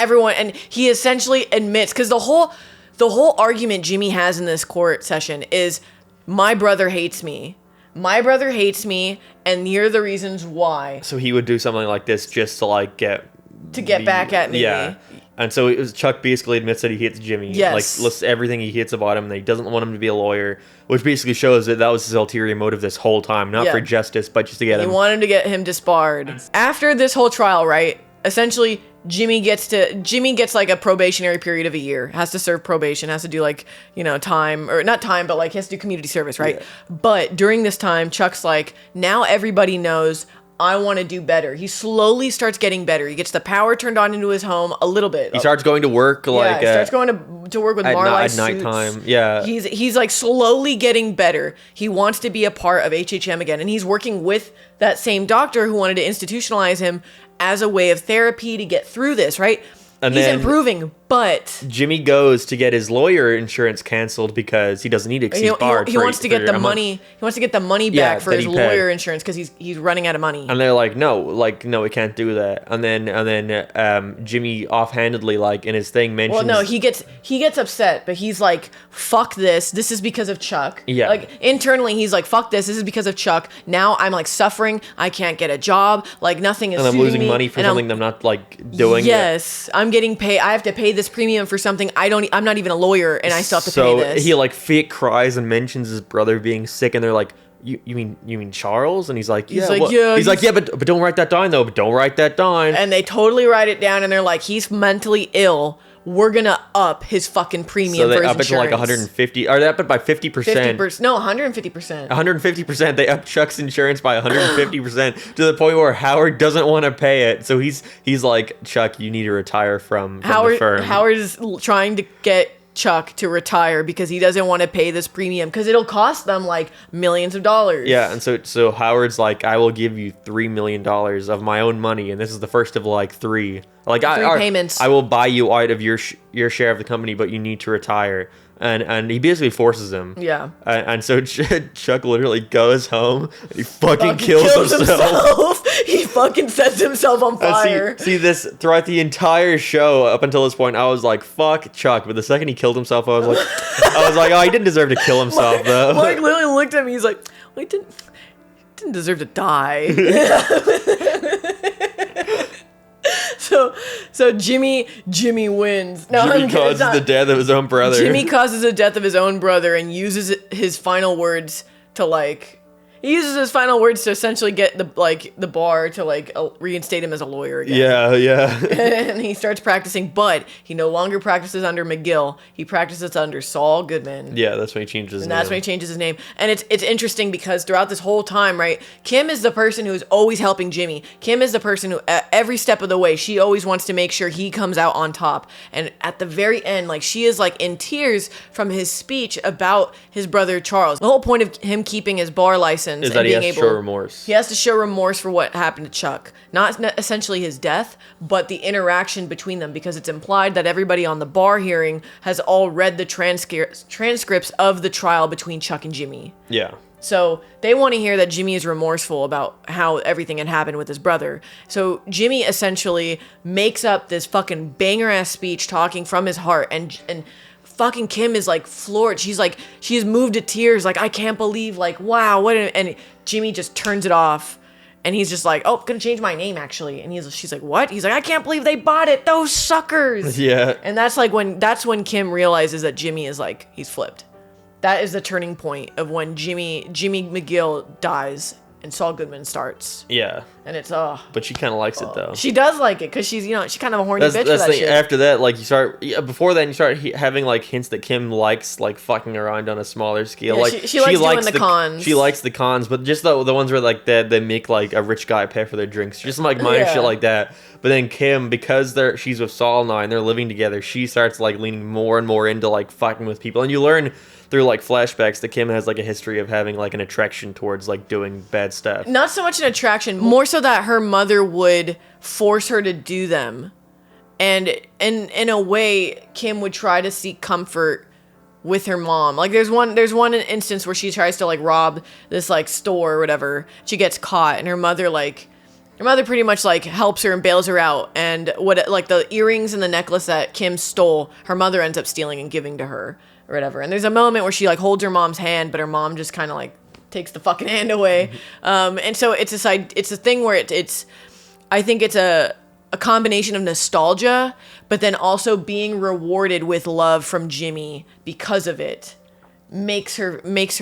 he essentially admits, because the whole argument Jimmy has in this court session is, my brother hates me. My brother hates me, and here are the reasons why. So he would do something like this just to like get back at me. Yeah. And so Chuck basically admits that he hates Jimmy. Yes. Like, lists everything he hates about him, and that he doesn't want him to be a lawyer, which basically shows that was his ulterior motive this whole time. Not for justice, but just to get him. He wanted to get him disbarred. After this whole trial, right, essentially, Jimmy gets like a probationary period of a year, has to serve probation, has to do like, time, or not time, but like he has to do community service, right? Yeah. But during this time, Chuck's like, now everybody knows I want to do better. He slowly starts getting better. He gets the power turned on into his home a little bit. He starts going to work like he starts going to work with Marley at nighttime. Yeah. He's like slowly getting better. He wants to be a part of HHM again, and he's working with that same doctor who wanted to institutionalize him as a way of therapy to get through this, right? And he's improving, but Jimmy goes to get his lawyer insurance canceled because he doesn't need it. He wants to get the money. He wants to get the money back for his lawyer insurance because he's running out of money. And they're like, no, we can't do that. And then Jimmy offhandedly, like in his thing, mentions. Well, no, he gets upset, but he's like, fuck this. This is because of Chuck. Yeah. Like internally, he's like, fuck this. This is because of Chuck. Now I'm like suffering. I can't get a job. Like nothing is. And I'm losing me, money for something I'm not like doing. Yes, I'm getting paid. I have to pay this premium for something I'm not even a lawyer, and I still have to pay this. So he like fake cries and mentions his brother being sick, and they're like, you mean Charles? And he's like, yeah. He's like, yeah, but don't write that down though. But don't write that down. And they totally write it down, and they're like, he's mentally ill. We're gonna up his fucking premium for his insurance. So they up it to like 150. Are they up it by 50%? 50%. No, 150%. 150%. They up Chuck's insurance by 150% to the point where Howard doesn't want to pay it. So he's like, Chuck, you need to retire from the firm. Howard is trying to get Chuck to retire because he doesn't want to pay this premium because it'll cost them like millions of dollars. Yeah, and so Howard's like, I will give you $3 million of my own money, and this is the first of like three. Like three payments. I will buy you out of your share of the company, but you need to retire. And he basically forces him. Yeah. And so Chuck literally goes home and he fucking kills himself. He fucking sets himself on fire. See this throughout the entire show up until this point, I was like, fuck Chuck. But the second he killed himself, I was like, oh, he didn't deserve to kill himself though. Mike literally looked at me. He's like, well, he didn't deserve to die. So Jimmy wins. No, Jimmy causes the death of his own brother. Jimmy causes the death of his own brother and uses his final words to like. He uses his final words to essentially get the bar to reinstate him as a lawyer again. Yeah. And he starts practicing, but he no longer practices under McGill. He practices under Saul Goodman. Yeah, that's when he changes his name. And that's when he changes his name. And it's interesting because throughout this whole time, right, Kim is the person who's always helping Jimmy. Kim is the person who, at every step of the way, she always wants to make sure he comes out on top. And at the very end, like, she is like in tears from his speech about his brother Charles. The whole point of him keeping his bar license is that he has to show remorse. He has to show remorse for what happened to Chuck. Not essentially his death, but the interaction between them, because it's implied that everybody on the bar hearing has all read the transcripts of the trial between Chuck and Jimmy. Yeah. So they want to hear that Jimmy is remorseful about how everything had happened with his brother. So Jimmy essentially makes up this fucking banger-ass speech talking from his heart, and fucking Kim is like floored. She's like, she is moved to tears. Like, I can't believe, like, wow, and Jimmy just turns it off. And he's just like, oh, gonna change my name actually. And she's like, what? He's like, I can't believe they bought it. Those suckers. Yeah. And that's when Kim realizes that Jimmy is like, he's flipped. That is the turning point of when Jimmy McGill dies and Saul Goodman starts. Yeah. And it's But she kind of likes it though. She does like it because she's kind of a horny bitch for that's that the shit. After that, like before then you start having like hints that Kim likes like fucking around on a smaller scale. Yeah, like she likes doing the cons. She likes the cons, but just the ones where like they make like a rich guy pay for their drinks, just like minor shit like that. But then Kim, because she's with Saul now and they're living together, she starts like leaning more and more into like fucking with people, and you learn through like flashbacks that Kim has like a history of having like an attraction towards like doing bad stuff. Not so much an attraction, more so that her mother would force her to do them. And in a way, Kim would try to seek comfort with her mom. Like there's one instance where she tries to like rob this like store or whatever. She gets caught, and her mother pretty much like helps her and bails her out. And what like the earrings and the necklace that Kim stole, her mother ends up stealing and giving to her or whatever. And there's a moment where she like holds her mom's hand, but her mom just kind of like takes the fucking hand away. And so it's a thing where it's I think it's a combination of nostalgia, but then also being rewarded with love from Jimmy because of it makes her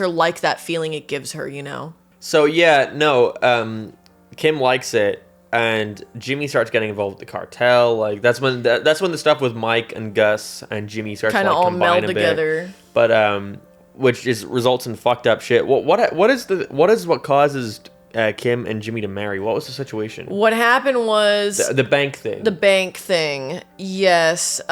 like that feeling it gives her, you know? So yeah, no, Kim likes it, and Jimmy starts getting involved with the cartel. Like that's when the stuff with Mike and Gus and Jimmy starts kind of to like, all combine meld a bit. together. But which results in fucked up shit. What is what causes Kim and Jimmy to marry? What was the situation? What happened was The bank thing. the bank thing. Yes.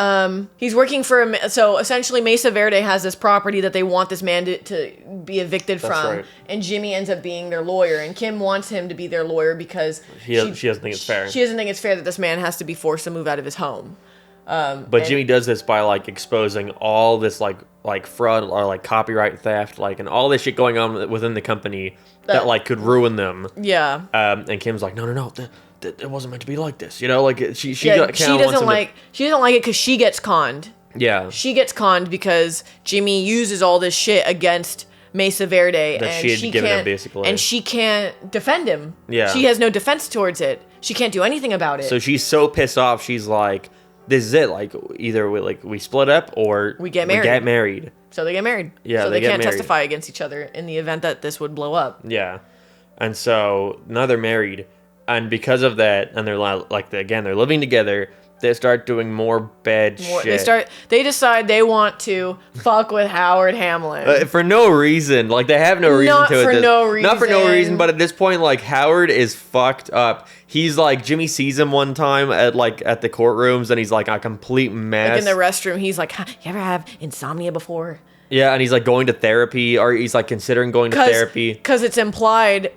He's working for so essentially Mesa Verde has this property that they want this man to be evicted That's from, right. and Jimmy ends up being their lawyer, and Kim wants him to be their lawyer because she doesn't think it's fair. She doesn't think it's fair that this man has to be forced to move out of his home. But Jimmy does this by like exposing all this like fraud or like copyright theft, like, and all this shit going on within the company that like could ruin them. Yeah. And Kim's like, no, it wasn't meant to be like this, you know, like she doesn't like it because she gets conned. Yeah. She gets conned because Jimmy uses all this shit against Mesa Verde, That and she had she given him, can't, basically. and she can't defend him. Yeah. She has no defense towards it. She can't do anything about it. So she's so pissed off. She's like, this is it. Like either we split up or We get married. So they get married. Yeah, So they they get can't married. testify against each other in the event that this would blow up. Yeah. And so now they're married, and because of that, and they're they're living together. They start doing more bad shit. They decide they want to fuck with Howard Hamlin. For no reason. Like, they have no reason Not to for it. no reason. Not for no reason, but at this point, like, Howard is fucked up. He's like, Jimmy sees him one time at the courtrooms, and he's like a complete mess. Like in the restroom, he's like, you ever have insomnia before? Yeah, and he's like going to therapy, or he's like considering going to therapy. Because it's implied.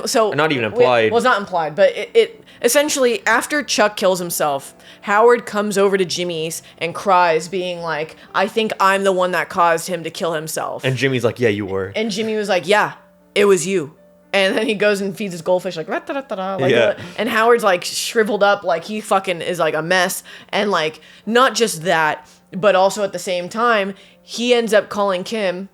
So Not even implied. Well, it's not implied, but it essentially, after Chuck kills himself, Howard comes over to Jimmy's and cries, being like, I think I'm the one that caused him to kill himself. And Jimmy's like, yeah, you were. And Jimmy was like, yeah, it was you. And then he goes and feeds his goldfish like, "Ra-ta-ra-ta-ra," like Yeah. and Howard's like shriveled up, like he fucking is like a mess. And like, not just that, but also at the same time, he ends up calling Kim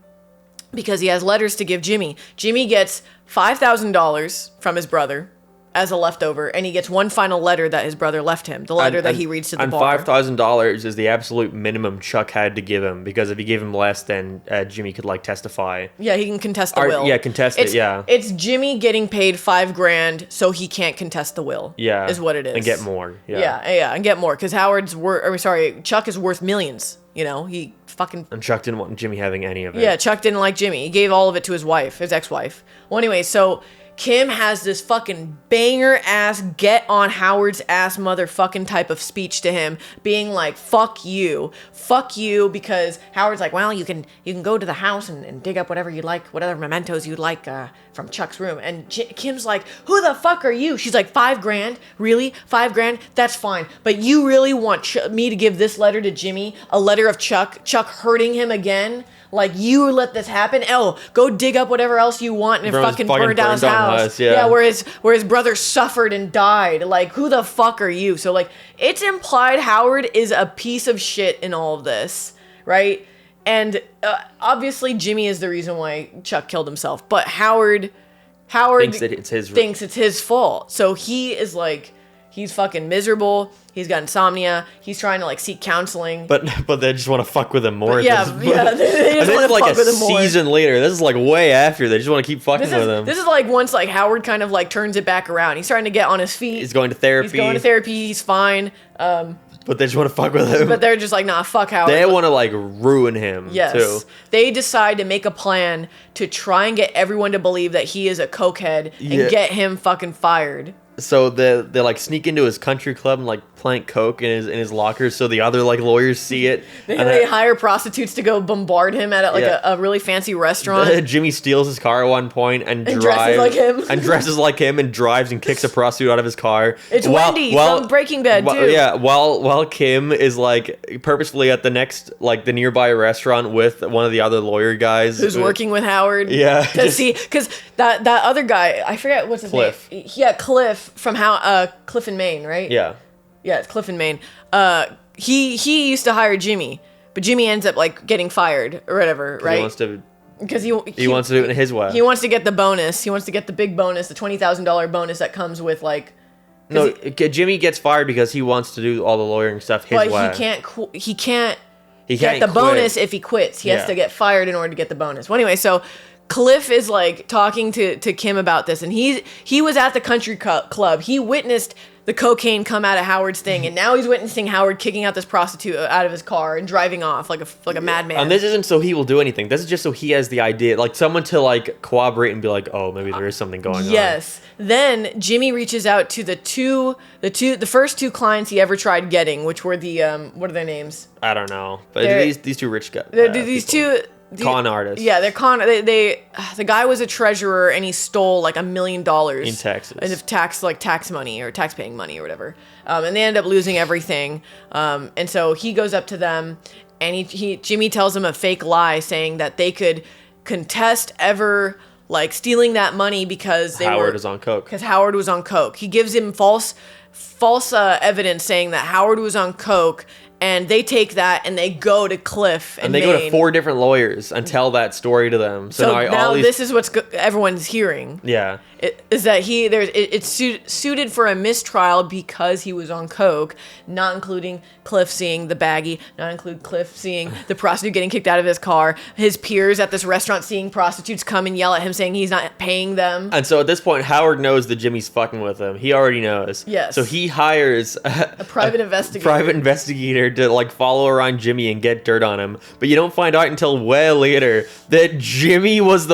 because he has letters to give Jimmy. Jimmy gets $5,000 from his brother as a leftover, and he gets one final letter that his brother left him, the letter that he reads to the bar. And $5,000 is the absolute minimum Chuck had to give him, because if he gave him less, then Jimmy could like testify. Yeah, he can contest the will. Yeah, contest it. Yeah, it's Jimmy getting paid $5,000 so he can't contest the will. Yeah, is what it is, and get more. Yeah, and get more, because Chuck is worth millions. You know, he fucking. And Chuck didn't want Jimmy having any of it. Yeah, Chuck didn't like Jimmy. He gave all of it to his wife, his ex-wife. Well, anyway, so Kim has this fucking banger ass, get on Howard's ass motherfucking type of speech to him, being like, fuck you, because Howard's like, well, you can go to the house and dig up whatever you like, whatever mementos you'd like from Chuck's room. And Kim's like, who the fuck are you? She's like, $5,000? Really? $5,000? That's fine. But you really want me to give this letter to Jimmy, a letter of Chuck hurting him again? Like, you let this happen? Oh, go dig up whatever else you want and fucking burn down his house. Yeah, where his brother suffered and died. Like, who the fuck are you? So, like, it's implied Howard is a piece of shit in all of this, right? And obviously Jimmy is the reason why Chuck killed himself. But Howard thinks that it's his fault. So he is like, he's fucking miserable. He's got insomnia. He's trying to like seek counseling. But they just want to fuck with him more. They just and this is like a season later. This is like way after. They just want to keep fucking with him. This is like once like Howard kind of like turns it back around. He's starting to get on his feet. He's going to therapy. He's fine. But they just want to fuck with him. But they're just like, nah, fuck Howard. They want to like ruin him. Yes. Too. They decide to make a plan to try and get everyone to believe that he is a cokehead and get him fucking fired. So they like sneak into his country club and like plant coke in his locker, so the other like lawyers see it. They hire prostitutes to go bombard him at a really fancy restaurant. Jimmy steals his car at one point and dresses like him and drives and kicks a prostitute out of his car. It's Wendy from Breaking Bad too. Yeah, while Kim is like purposefully at the nearby restaurant with one of the other lawyer guys who's working with Howard. Yeah, to see, because that other guy, I forget what's his name. Yeah, Cliff from Cliff in Maine, right? Yeah, it's Cliff in Maine. He used to hire Jimmy, but Jimmy ends up like getting fired or whatever, right? Because he wants to do it in his way. He wants to get the bonus. He wants to get the big bonus, the $20,000 bonus that comes with like. No, Jimmy gets fired because he wants to do all the lawyering stuff his way. But he can't get the bonus if he quits. He has to get fired in order to get the bonus. Well, anyway, so Cliff is like talking to Kim about this, and he was at the country club. He witnessed the cocaine come out of Howard's thing, and now he's witnessing Howard kicking out this prostitute out of his car and driving off like a madman. And this isn't so he will do anything. This is just so he has the idea, like someone to like cooperate and be like, oh, maybe there is something going on. Yes. Then Jimmy reaches out to the first two clients he ever tried getting, which were the what are their names? I don't know, but these two rich guys. These two. Con artists. Yeah, they're the guy was a treasurer and he stole like $1 million in Texas. Of tax money or tax paying money or whatever. And they end up losing everything. And so he goes up to them and Jimmy tells him a fake lie saying that they could contest ever like stealing that money because Howard was on coke. Because Howard was on coke. He gives him false evidence saying that Howard was on coke. And they take that and they go to Cliff and they Maine. Go to 4 different lawyers and tell that story to them. So now this is what everyone's hearing. Yeah. Is that it's suited for a mistrial because he was on coke, not including Cliff seeing the baggie, not include Cliff seeing the prostitute getting kicked out of his car, his peers at this restaurant seeing prostitutes come and yell at him saying he's not paying them. And so at this point, Howard knows that Jimmy's fucking with him. He already knows. Yes. So he hires a private investigator to like follow around Jimmy and get dirt on him. But you don't find out until way later that Jimmy was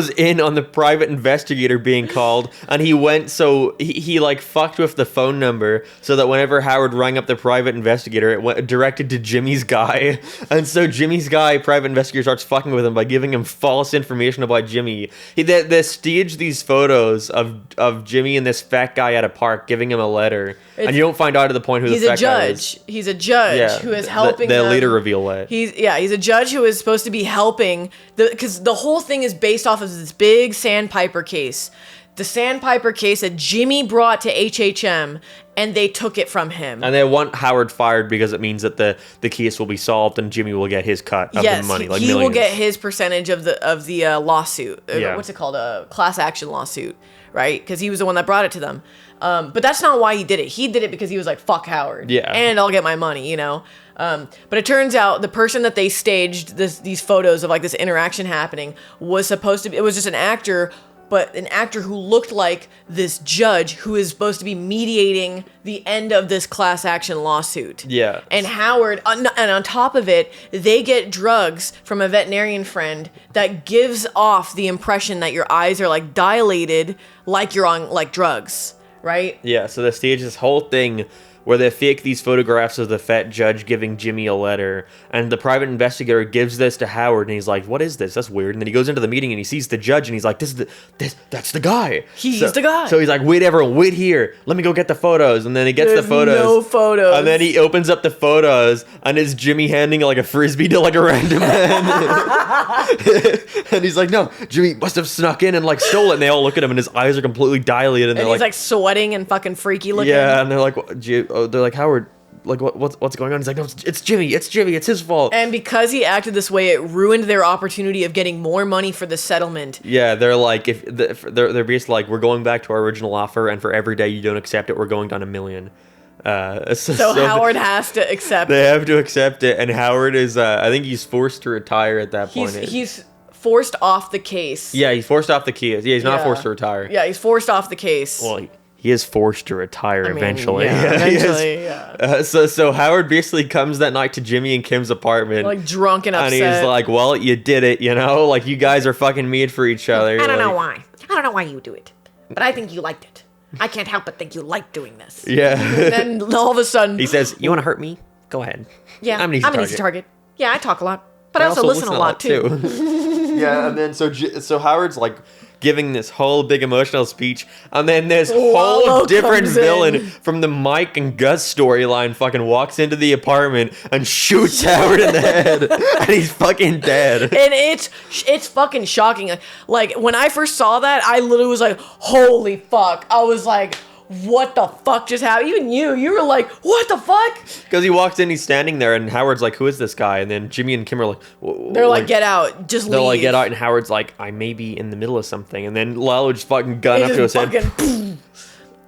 in on the private investigator being called, and he went, so he like fucked with the phone number so that whenever Howard rang up the private investigator, it went directed to Jimmy's guy. And so Jimmy's guy, private investigator, starts fucking with him by giving him false information about Jimmy. They staged these photos of Jimmy and this fat guy at a park giving him a letter, and you don't find out to the point who the fat guy is. He's a judge who is helping the them. later reveal that. He's a judge who is supposed to be helping because the whole thing is based off of this big Sandpiper case. The Sandpiper case that Jimmy brought to HHM, and they took it from him. And they want Howard fired because it means that the case will be solved and Jimmy will get his cut of the money, like he millions. will get his percentage of the lawsuit. Yeah. What's it called? A class action lawsuit, right? Because he was the one that brought it to them. But that's not why he did it. He did it because he was like, fuck Howard. Yeah. And I'll get my money, you know? But it turns out the person that they staged these photos of like this interaction happening was supposed to be, it was just an actor but an actor who looked like this judge who is supposed to be mediating the end of this class action lawsuit. Yeah. And Howard, and on top of it, they get drugs from a veterinarian friend that gives off the impression that your eyes are like dilated, like you're on like drugs, right? Yeah, so they stage this whole thing where they fake these photographs of the fat judge giving Jimmy a letter, and the private investigator gives this to Howard, and he's like, "What is this? That's weird." And then he goes into the meeting and he sees the judge, and he's like, "That's the guy. He's the guy." So he's like, "Wait, everyone, wait here. Let me go get the photos." And then he gets There's the photos. no photos. And then he opens up the photos, and it's Jimmy handing like a frisbee to like a random man. And he's like, "No, Jimmy must have snuck in and like stole it." And they all look at him, and his eyes are completely dilated, and And they're he's like sweating and fucking freaky looking. yeah, and they're like, they're like, "Howard, like what's going on?" He's like, "No, it's Jimmy, it's his fault." And because he acted this way, it ruined their opportunity of getting more money for the settlement. Yeah, they're like, they're basically like, "We're going back to our original offer, and for every day you don't accept it, we're going down $1 million." So Howard has to accept. They have to accept it, and Howard is, I think he's forced to retire at that point. He's forced off the case. Yeah, he's forced off the case. Yeah, he's not Yeah. forced to retire. Yeah, he's forced off the case. Well, he is forced to retire I mean, eventually. yeah, He is. eventually, yeah. So Howard basically comes that night to Jimmy and Kim's apartment. Like drunk and upset. And he's like, "Well, you did it, you know? Like, you guys are fucking made for each other." I don't know Like, why. I don't know why you do it. But I think you liked it. I can't help but think you like doing this. Yeah. And then all of a sudden, He says, "You want to hurt me? Go ahead." yeah, I'm an easy target. Yeah, I talk a lot, but I also listen a lot too. Yeah, and then so Howard's like giving this whole big emotional speech, and then this Wallow whole different comes villain in. from the Mike and Gus storyline fucking walks into the apartment and shoots Howard in the head, and he's fucking dead. And it's fucking shocking. Like when I first saw that, I literally was like, "Holy fuck!" I was like, "What the fuck just happened?" Even you were like, "What the fuck?" Because he walks in, he's standing there, and Howard's like, "Who is this guy?" And then Jimmy and Kim are like, They're like, "Get out, just leave." They're like, "Get out," and Howard's like, "I may be in the middle of something," and then Lalo just fucking gun He up to his just head. fucking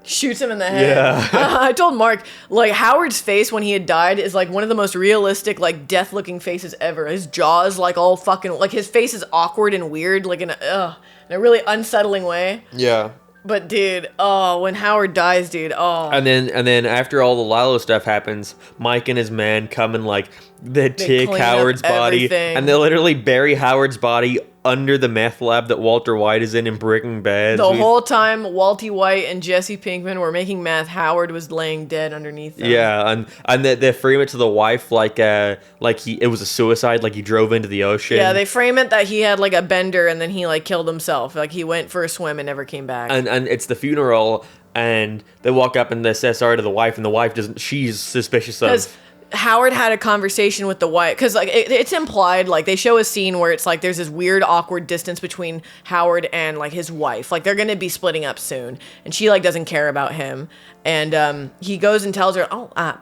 shoots him in the head. Yeah. I told Mark, like, Howard's face when he had died is like one of the most realistic, like, death-looking faces ever. His jaw is like all fucking, like, his face is awkward and weird, like in a really unsettling way. Yeah. But dude, when Howard dies, dude, And then after all the Lalo stuff happens, Mike and his man come and like they take clean up Howard's body, everything. and they literally bury Howard's body under the meth lab that Walter White is in Breaking Bad. the whole time Walty White and Jesse Pinkman were making meth, Howard was laying dead underneath them. Yeah, and they frame it to the wife like it was a suicide, like he drove into the ocean. Yeah, they frame it that he had like a bender and then he like killed himself. Like he went for a swim and never came back. and it's the funeral, and they walk up and they say sorry to the wife, and the wife doesn't. She's suspicious Because of. Howard had a conversation with the wife, because like it's implied, like they show a scene where it's like there's this weird awkward distance between Howard and like his wife, like they're gonna be splitting up soon, and she like doesn't care about him, and he goes and tells her,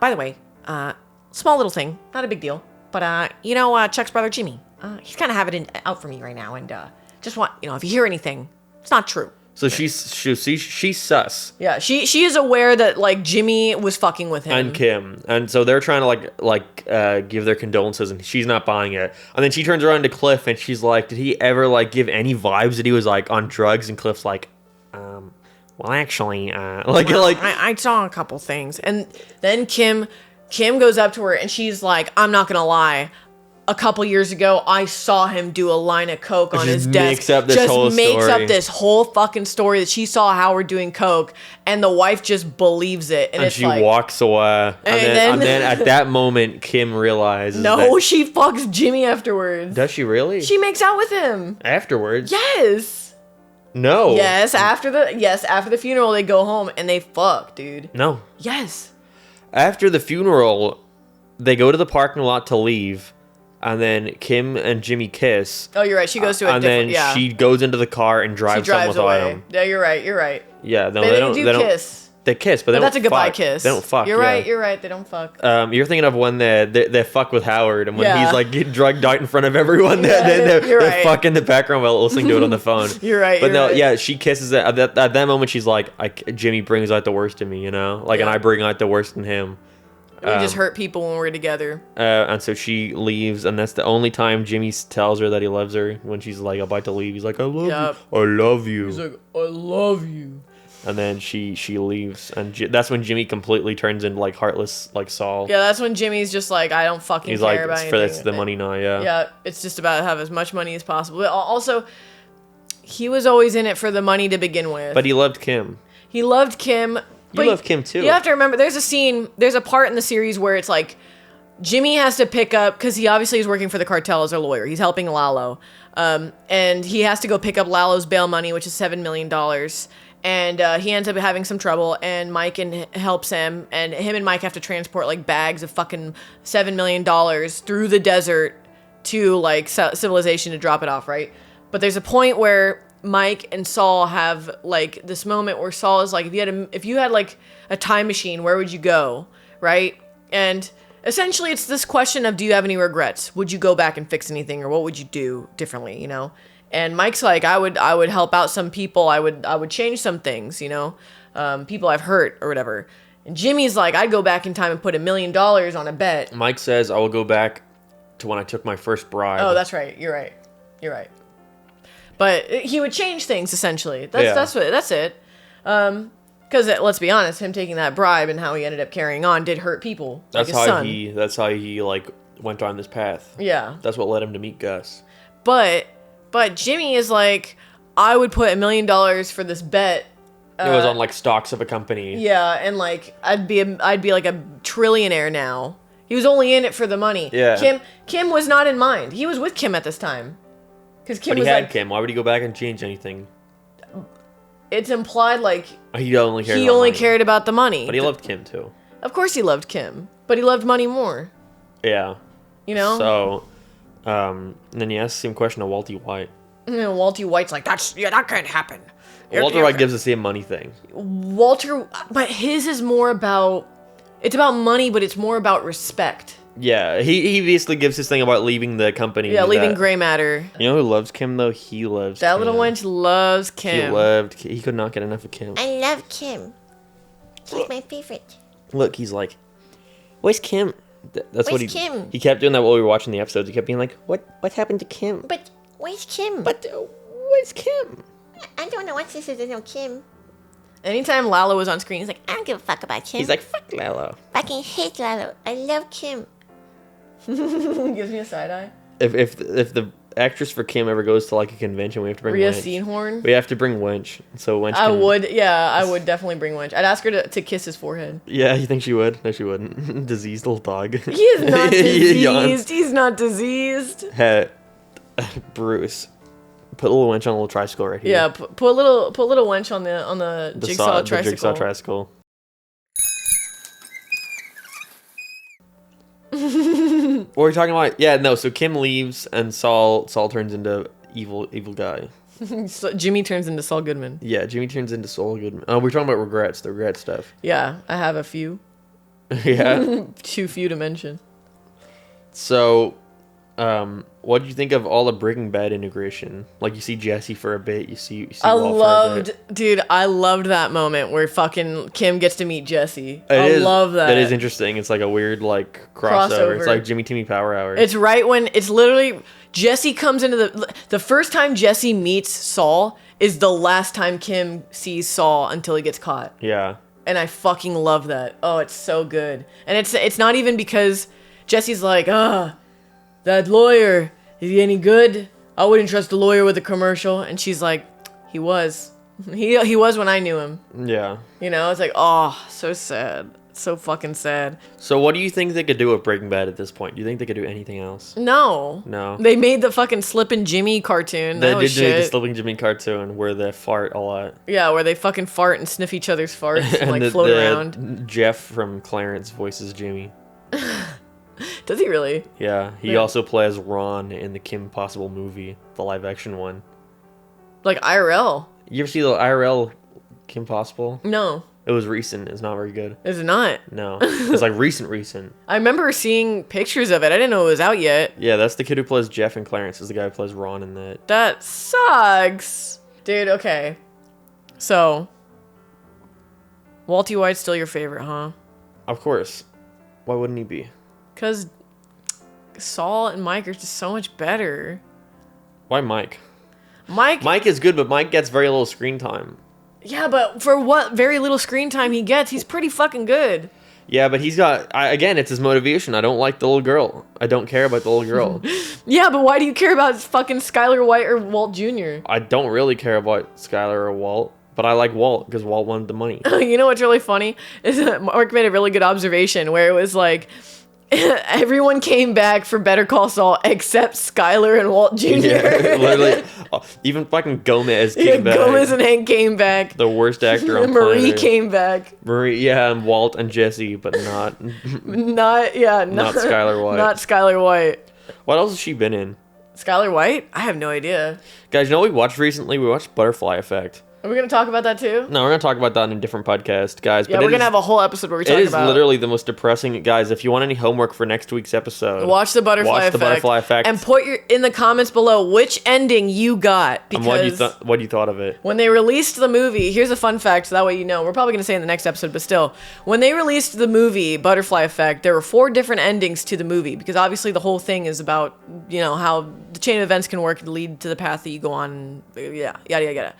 by the way, small little thing, not a big deal, but Chuck's brother Jimmy, he's kind of having it out for me right now, and just want if you hear anything, it's not true. So she's sus. Yeah, she is aware that like Jimmy was fucking with him. And Kim, and so they're trying to give their condolences, and she's not buying it. And then she turns around to Cliff, and she's like, "Did he ever like give any vibes that he was like on drugs?" And Cliff's like, "Well, actually, I saw a couple things." And then Kim goes up to her and she's like, "I'm not gonna lie. A couple years ago, I saw him do a line of coke on his desk." Makes up this whole fucking story that she saw Howard doing coke, and the wife just believes it, and it's she like, walks away. And then at that moment, Kim realizes. no, that, she fucks Jimmy afterwards. does she really? She makes out with him. Afterwards? Yes. No. Yes. After the funeral, they go home and they fuck, dude. No. Yes. After the funeral, they go to the parking lot to leave. And then Kim and Jimmy kiss. Oh, you're right. She goes to a and different. then Yeah. she goes into the car and drives, She drives home without away. him. Yeah, you're right. You're right. Yeah, no, They they don't don't. do kiss. They kiss, but they But don't. that's a goodbye fuck. kiss. They don't fuck. You're yeah. right. You're right. They don't fuck. You're thinking of when they fuck with Howard, and when Yeah. he's like getting drugged out in front of everyone, Yeah, they you're right. fuck in the background while listening to it on the phone. You're right. But you're no, right. yeah, she kisses it. At that moment, she's like, Jimmy brings out the worst in me, you know? Like, and Yeah. I bring out the worst in him. We just hurt people when we're together. And so she leaves, and that's the only time Jimmy tells her that he loves her. When she's like about to leave, he's like, "I love you. I love you." He's like, "I love you." And then she leaves, and that's when Jimmy completely turns into like heartless, like Saul. Yeah, that's when Jimmy's just like, I don't fucking He's care like, about it's anything. for the money now, yeah. Yeah, it's just about to have as much money as possible. But also, he was always in it for the money to begin with. But he loved Kim. He loved Kim. You love Kim too. You have to remember, there's a part in the series where it's like, Jimmy has to pick up, because he obviously is working for the cartel as a lawyer. He's helping Lalo. And he has to go pick up Lalo's bail money, which is $7 million. And he ends up having some trouble, and Mike helps him, and him and Mike have to transport like bags of fucking $7 million through the desert to like civilization to drop it off, right? But there's a point where Mike and Saul have like this moment where Saul is like, if you had like a time machine, where would you go, right? And essentially it's this question of, do you have any regrets? Would you go back and fix anything, or what would you do differently, you know? And Mike's like, I would help out some people. I would change some things, you know, people I've hurt or whatever. And Jimmy's like, I'd go back in time and put $1 million on a bet. Mike says, I will go back to when I took my first bribe. Oh, that's right. You're right. But he would change things essentially. That's it. Because let's be honest, him taking that bribe and how he ended up carrying on did hurt people. That's like his son. That's how he like went on this path. Yeah. That's what led him to meet Gus. But Jimmy is like, I would put $1 million for this bet. It was on like stocks of a company. Yeah, and like I'd be like a trillionaire now. He was only in it for the money. Yeah. Kim was not in mind. He was with Kim at this time. Because Kim But was he had like, Kim. Why would he go back and change anything? It's implied like He only cared. cared about the money. But he loved Kim too. Of course he loved Kim, but he loved money more. Yeah. You know. So, and then he asks the same question to Walty White. And then Walter White's like, that can't happen. Walter White gives the same money thing. Walter, but his is more about, it's about money, but it's more about respect. Yeah, he basically gives his thing about leaving the company. Yeah, leaving gray matter. You know who loves Kim though? He loves that Kim. little wench loves Kim. He could not get enough of Kim. I love Kim. She's my favorite. Look, he's like, where's Kim? That's what Where's Kim? He kept doing that while we were watching the episodes. He kept being like, what happened to Kim? But where's Kim? But where's Kim? I don't know what this is. There's no Kim. Anytime Lalo was on screen, he's like, I don't give a fuck about Kim. He's like, fuck Lalo. Fucking hate Lalo. I love Kim. gives me a side eye. If the actress for Kim ever goes to like a convention, we have to bring Rhea Wench. Seehorn. We have to bring Wench. So Wench. I would definitely bring Wench. I'd ask her to kiss his forehead. Yeah, you think she would? No, she wouldn't. Diseased little dog. He is not Yawn. diseased. He's not diseased. Hey, Bruce, put a little Wench on a little tricycle right here. Yeah, put a little Wench on the jigsaw tricycle. The jigsaw tricycle. What were we talking about? Yeah, no. So Kim leaves, and Saul turns into evil guy. So Jimmy turns into Saul Goodman. Yeah, Jimmy turns into Saul Goodman. Oh, we're talking about regrets. The regret stuff. Yeah, I have a few. Yeah. Too few to mention. So, what did you think of all the Breaking Bad integration? Like, you see Jesse for a bit, you see Walt for a bit. I loved that moment where fucking Kim gets to meet Jesse. I love that. That is interesting. It's like a weird, like, crossover. It's like Jimmy Timmy Power Hour. It's right when, it's literally, Jesse comes into the first time Jesse meets Saul is the last time Kim sees Saul until he gets caught. Yeah. And I fucking love that. Oh, it's so good. And it's not even because Jesse's like, that lawyer, is he any good? I wouldn't trust a lawyer with a commercial. And she's like, he was. He was when I knew him. Yeah. You know, it's like, oh, so sad. So fucking sad. So what do you think they could do with Breaking Bad at this point? Do you think they could do anything else? No. They made the fucking Slippin' Jimmy cartoon. They That was did make the shit. Slipping Jimmy cartoon where they fart a lot. Yeah, where they fucking fart and sniff each other's farts and like float around. Jeff from Clarence voices Jimmy. Does he really? Yeah, he also plays Ron in the Kim Possible movie, the live action one. Like IRL. You ever see the IRL Kim Possible? No. It was recent. It's not very good. Is it not? No. It's like recent. I remember seeing pictures of it. I didn't know it was out yet. Yeah, that's the kid who plays Jeff in Clarence. Is the guy who plays Ron in that. That sucks. Dude, okay. So, Walty White's still your favorite, huh? Of course. Why wouldn't he be? Because Saul and Mike are just so much better. Why Mike? Mike is good, but Mike gets very little screen time. Yeah, but for what very little screen time he gets, he's pretty fucking good. Yeah, but he's got... again, it's his motivation. I don't like the little girl. I don't care about the little girl. Yeah, but why do you care about fucking Skylar White or Walt Jr.? I don't really care about Skylar or Walt, but I like Walt because Walt wanted the money. You know what's really funny? Is that Mark made a really good observation where it was like... Everyone came back for Better Call Saul except Skylar and Walt Jr. Yeah, literally. Even fucking Gomez came back. Gomez and Hank came back. The worst actor on Marie planet. came back. Marie, yeah, and Walt and Jesse, but not Not Skylar White. Not Skylar White. What else has she been in? Skylar White? I have no idea. Guys, you know what we watched recently? We watched Butterfly Effect. Are we going to talk about that too? No, we're going to talk about that in a different podcast, guys. Yeah, but we're going to have a whole episode where we talk It is about... literally the most depressing... Guys, if you want any homework for next week's episode... Watch the Butterfly Effect. And put in the comments below which ending you got. Because and what you thought of it. When they released the movie... Here's a fun fact, so that way you know. We're probably going to say in the next episode, but still. When they released the movie, Butterfly Effect, there were 4 different endings to the movie. Because obviously the whole thing is about, how the chain of events can work and lead to the path that you go on. Yeah, yada, yada, yada.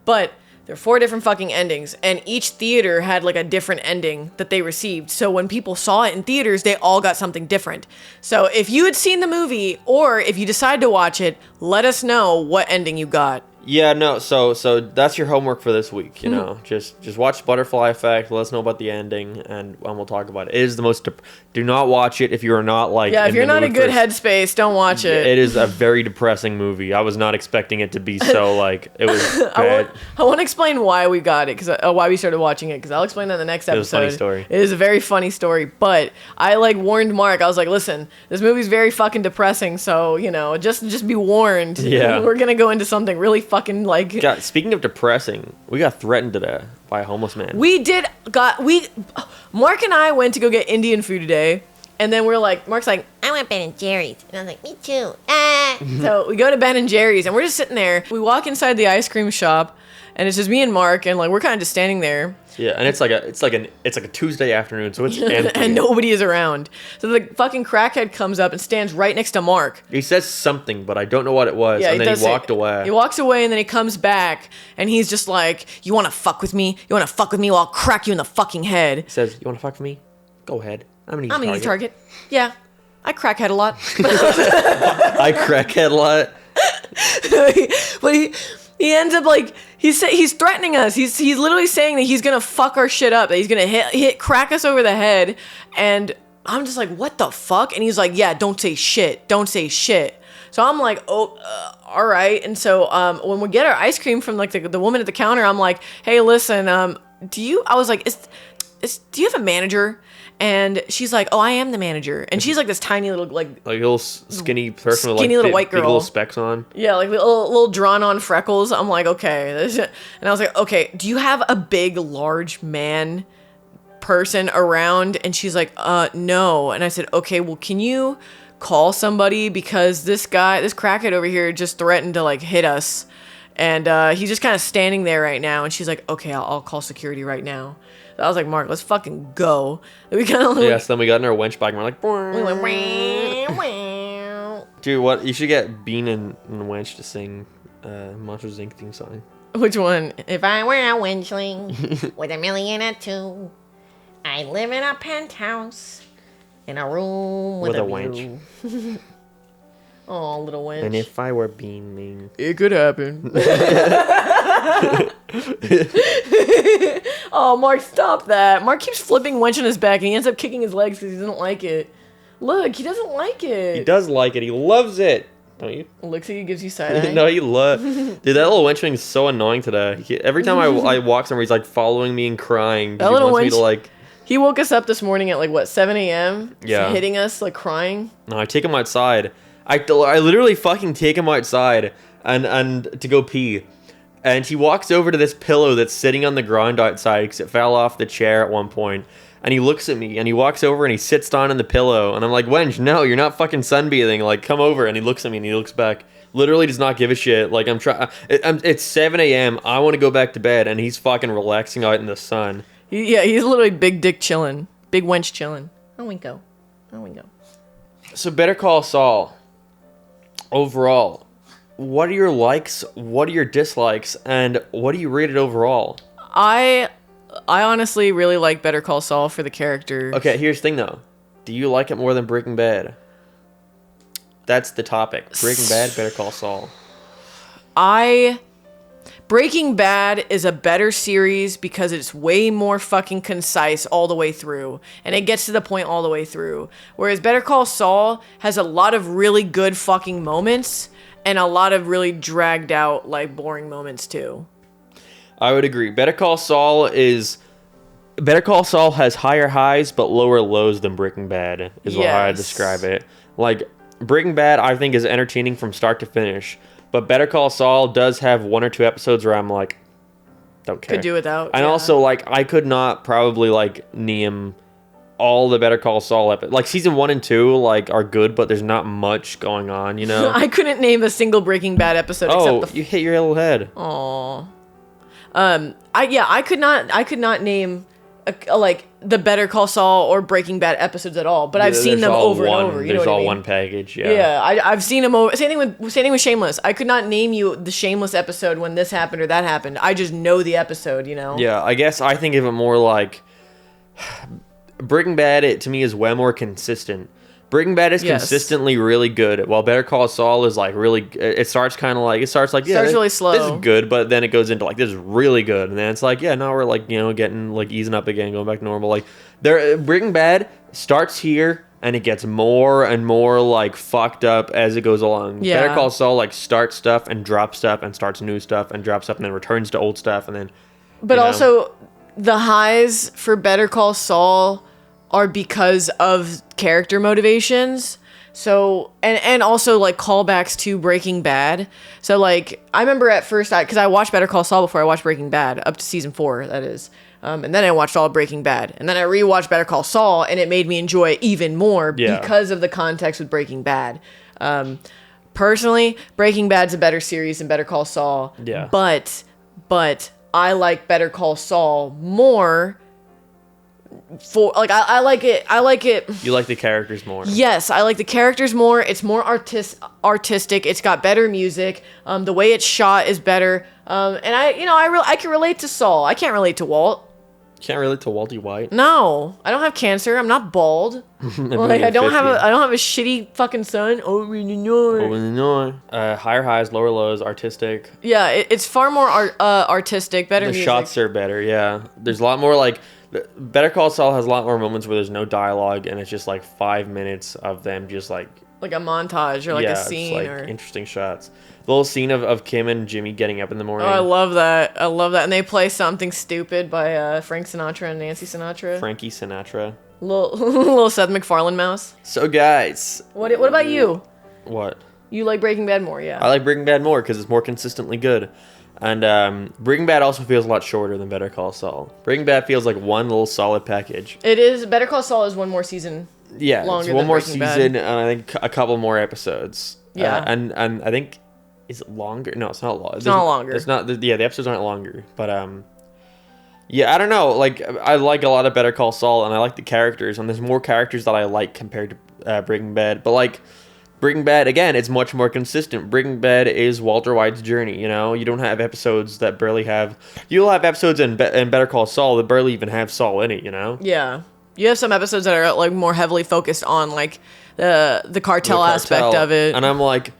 But... there are 4 different fucking endings, and each theater had like a different ending that they received. So when people saw it in theaters, they all got something different. So if you had seen the movie, or if you decide to watch it, let us know what ending you got. Yeah, no, so that's your homework for this week, Just watch Butterfly Effect, let us know about the ending, and we'll talk about it. It is the most... do not watch it if you're not, like... Yeah, if you're not in a good headspace, don't watch it. It is a very depressing movie. I was not expecting it to be so, like... It was bad. I want to explain why we got it, why we started watching it, because I'll explain that in the next episode. It was a funny story. It is a very funny story, but I, warned Mark. I was like, listen, this movie's very fucking depressing, so, just be warned. Yeah. We're gonna go into something really fucking, God, speaking of depressing, we got threatened today by a homeless man. Mark and I went to go get Indian food today, and then Mark's like, I want Ben and Jerry's. And I was like, me too. So we go to Ben and Jerry's, and we're just sitting there. We walk inside the ice cream shop, and it's just me and Mark, and we're kind of just standing there. Yeah, and it's like a Tuesday afternoon, so it's empty. And nobody is around. So the fucking crackhead comes up and stands right next to Mark. He says something, but I don't know what it was, and then he walked away. He walks away, and then he comes back, and he's just like, you want to fuck with me? You want to fuck with me? Well, I'll crack you in the fucking head. He says, you want to fuck with me? Go ahead. I'm an easy target. Yeah, I crackhead a lot. I crackhead a lot. But he ends up he's threatening us. He's literally saying that he's gonna fuck our shit up. That he's gonna crack us over the head. And I'm just like, what the fuck? And he's like, yeah, don't say shit. Don't say shit. So I'm like, oh, all right. And so when we get our ice cream from the woman at the counter, I'm like, hey, listen, I was like, do you have a manager? And she's like, oh, I am the manager. And she's like this tiny little little skinny person with little white girl. Big little specs on. Yeah, little drawn on freckles. I'm like, okay. And I was like, okay, do you have a big, large man person around? And she's like, no. And I said, okay, well, can you call somebody? Because this crackhead over here just threatened to hit us. And he's just kind of standing there right now. And she's like, okay, I'll call security right now. I was like, Mark, let's fucking go. We kind of so then we got in our wench bag and we're like, dude, what? You should get Bean and Wench to sing Monsters Inc. theme song. Which one? If I were a wenchling with $1 million or $2 million, I'd live in a penthouse in a room with a wench. Oh, little wench. And if I were Bean, it could happen. Oh, Mark, stop that. Mark keeps flipping Wench on his back, and he ends up kicking his legs because he doesn't like it. Look, he doesn't like it. He does like it. He loves it. Don't you? Looks like he gives you side eye. No, he loves. Dude, that little wenchling is so annoying today. Every time I walk somewhere, he's following me and crying. That little wants wench, me to he woke us up this morning at 7 a.m. Yeah. Hitting us, crying. No, I take him outside. I literally fucking take him outside and to go pee. And he walks over to this pillow that's sitting on the ground outside because it fell off the chair at one point. And he looks at me and he walks over and he sits down on the pillow. And I'm like, Wench, no, you're not fucking sunbathing. Come over. And he looks at me and he looks back. Literally does not give a shit. I'm trying. It's 7 a.m. I want to go back to bed. And he's fucking relaxing out in the sun. He's literally big dick chilling. Big wench chilling. A winko. A winko. So Better Call Saul. Overall, what are your likes? What are your dislikes? And what do you rate it overall? I honestly really like Better Call Saul for the character. Okay, here's the thing though. Do you like it more than Breaking Bad? That's the topic. Breaking Bad, Better Call Saul. Breaking Bad is a better series because it's way more fucking concise all the way through. And it gets to the point all the way through. Whereas Better Call Saul has a lot of really good fucking moments and a lot of really dragged out, like, boring moments too. I would agree. Better Call Saul has higher highs but lower lows than Breaking Bad is how I describe it. Like, Breaking Bad, I think, is entertaining from start to finish. But Better Call Saul does have 1 or 2 episodes where I'm like, don't care. Could do without. And also, like, I could not probably, like, name all the Better Call Saul episodes. Like, season 1 and 2, like, are good, but there's not much going on, you know? I couldn't name a single Breaking Bad episode except you hit your little head. Aww. I could not name like the Better Call Saul or Breaking Bad episodes at all, but I've seen them over and over. You know what I mean? One package. Yeah. Yeah, I've seen them over. Same thing with Shameless. I could not name you the Shameless episode when this happened or that happened. I just know the episode. You know. Yeah, I guess I think of it more like Breaking Bad. It to me is way more consistent. Breaking Bad is consistently really good, while Better Call Saul is like really. It starts really slow. This is good, but then it goes into like this is really good, and then it's like now we're like getting like easing up again, going back to normal. Like Breaking Bad starts here and it gets more and more like fucked up as it goes along. Yeah. Better Call Saul like starts stuff and drops stuff and starts new stuff and drops stuff and then returns to old stuff and then. But also, the highs for Better Call Saul are because of character motivations. So, and also like callbacks to Breaking Bad. So like, I remember at first, because I watched Better Call Saul before I watched Breaking Bad, up to season 4, that is. And then I watched all of Breaking Bad. And then I rewatched Better Call Saul, and it made me enjoy it even more because of the context with Breaking Bad. Personally, Breaking Bad's a better series than Better Call Saul. Yeah. But I like Better Call Saul more for like I like it. You like the characters more. Yes, I like the characters more. It's more artistic. It's got better music. The way it's shot is better. And I can relate to Saul. I can't relate to Walt. Can't relate to Walty White. No, I don't have cancer. I'm not bald. Like I don't have a shitty fucking son. Higher highs, lower lows, artistic. Yeah, it's far more artistic. Better The music. shots are better. Yeah, there's a lot more like. Better Call Saul has a lot more moments where there's no dialogue and it's just like 5 minutes of them just like a montage or like a scene it's like or interesting shots. The little scene of Kim and Jimmy getting up in the morning. Oh, I love that. And they play Something Stupid by Frank Sinatra and Nancy Sinatra. Frankie Sinatra. Little Seth MacFarlane mouse. So guys, what about you? What? You like Breaking Bad more, yeah? I like Breaking Bad more because it's more consistently good. And Breaking Bad also feels a lot shorter than Better Call Saul. Breaking Bad feels like one little solid package. It is. Better Call Saul is one more season. Yeah, longer it's one than more Breaking season, Bad. and I think a couple more episodes. Yeah. And I think, is it longer? No, it's not long. It's not longer. It's not. The episodes aren't longer. But yeah, I don't know. Like I like a lot of Better Call Saul, and I like the characters, and there's more characters that I like compared to Breaking Bad. But like. Breaking Bad, again, it's much more consistent. Breaking Bad is Walter White's journey, you know? You don't have episodes that barely have... You'll have episodes in Better Call Saul that barely even have Saul in it, you know? Yeah. You have some episodes that are, like, more heavily focused on, like, the cartel aspect of it. And I'm like,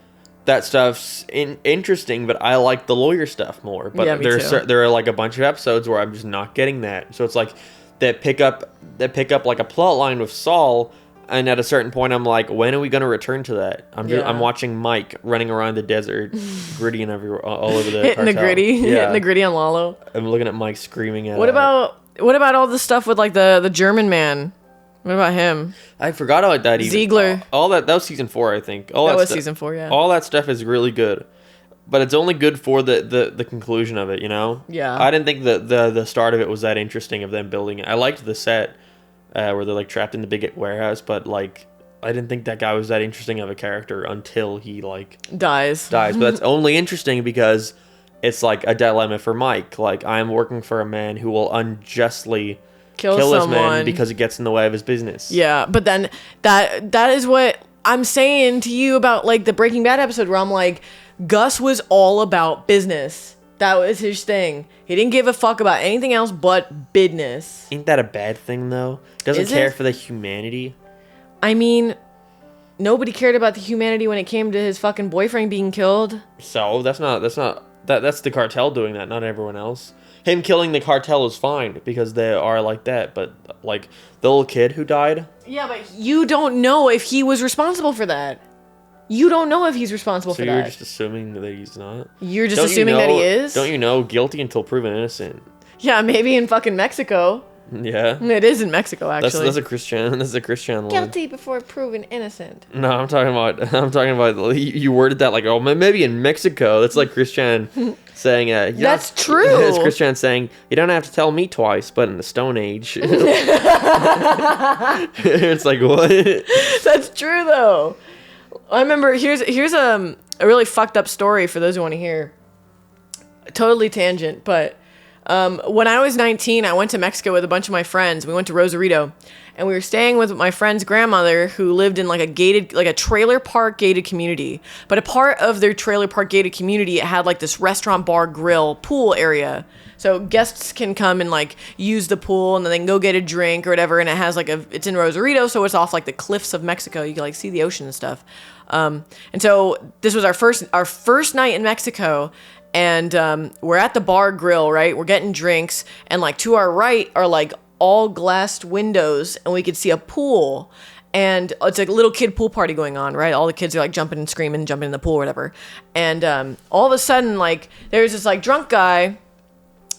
that stuff's interesting, but I like the lawyer stuff more. But yeah, me too. There are, like, a bunch of episodes where I'm just not getting that. So it's like, that pick up like, a plot line with Saul... And at a certain point, I'm like, when are we going to return to that? I'm watching Mike running around the desert, gritty and everywhere, all over the hitting cartel. hitting the gritty on Lalo. I'm looking at Mike screaming at What about all the stuff with like the German man? What about him? I forgot about that. Even Ziegler. All that was season 4, I think. That was season 4, yeah. All that stuff is really good, but it's only good for the conclusion of it. You know? Yeah. I didn't think the start of it was that interesting of them building it. I liked the set. Where they're like trapped in the big warehouse, but like I didn't think that guy was that interesting of a character until he like dies. But that's only interesting because it's like a dilemma for Mike. Like I'm working for a man who will unjustly kill this man someone because it gets in the way of his business. Yeah, but then that is what I'm saying to you about like the Breaking Bad episode where I'm like, Gus was all about business. That was his thing. He didn't give a fuck about anything else but business. Ain't that a bad thing though? Doesn't Is care it? for the humanity. I mean, nobody cared about the humanity when it came to his fucking boyfriend being killed. So that's the cartel doing that, not everyone else. Him killing the cartel is fine because they are like that, but like the little kid who died. Yeah, but you don't know if he was responsible for that. You don't know if he's responsible So for you're that. just assuming that he's not. You're just Don't you assuming that he know- is? Don't you know guilty until proven innocent? Yeah, maybe in fucking Mexico. Yeah. It is in Mexico, actually. That's a Christian. That's a Christian line. Guilty before proven innocent. No, I'm talking about. You worded that like, oh, maybe in Mexico. That's like Christian saying. That's true. It's Christian saying you don't have to tell me twice, but in the Stone Age, it's like what? That's true though. I remember here's a really fucked up story for those who want to hear. Totally tangent, but when I was 19, I went to Mexico with a bunch of my friends. We went to Rosarito, and we were staying with my friend's grandmother, who lived in like a trailer park gated community. But a part of their trailer park gated community, it had like this restaurant, bar, grill, pool area. So guests can come and like use the pool, and then they can go get a drink or whatever. And it has it's in Rosarito, so it's off like the cliffs of Mexico. You can like see the ocean and stuff. And so this was our first night in Mexico. And we're at the bar grill, right? We're getting drinks, and like to our right are like all glassed windows, and we could see a pool, and it's like a little kid pool party going on, right? All the kids are like jumping and screaming, jumping in the pool or whatever. And all of a sudden, like there's this like drunk guy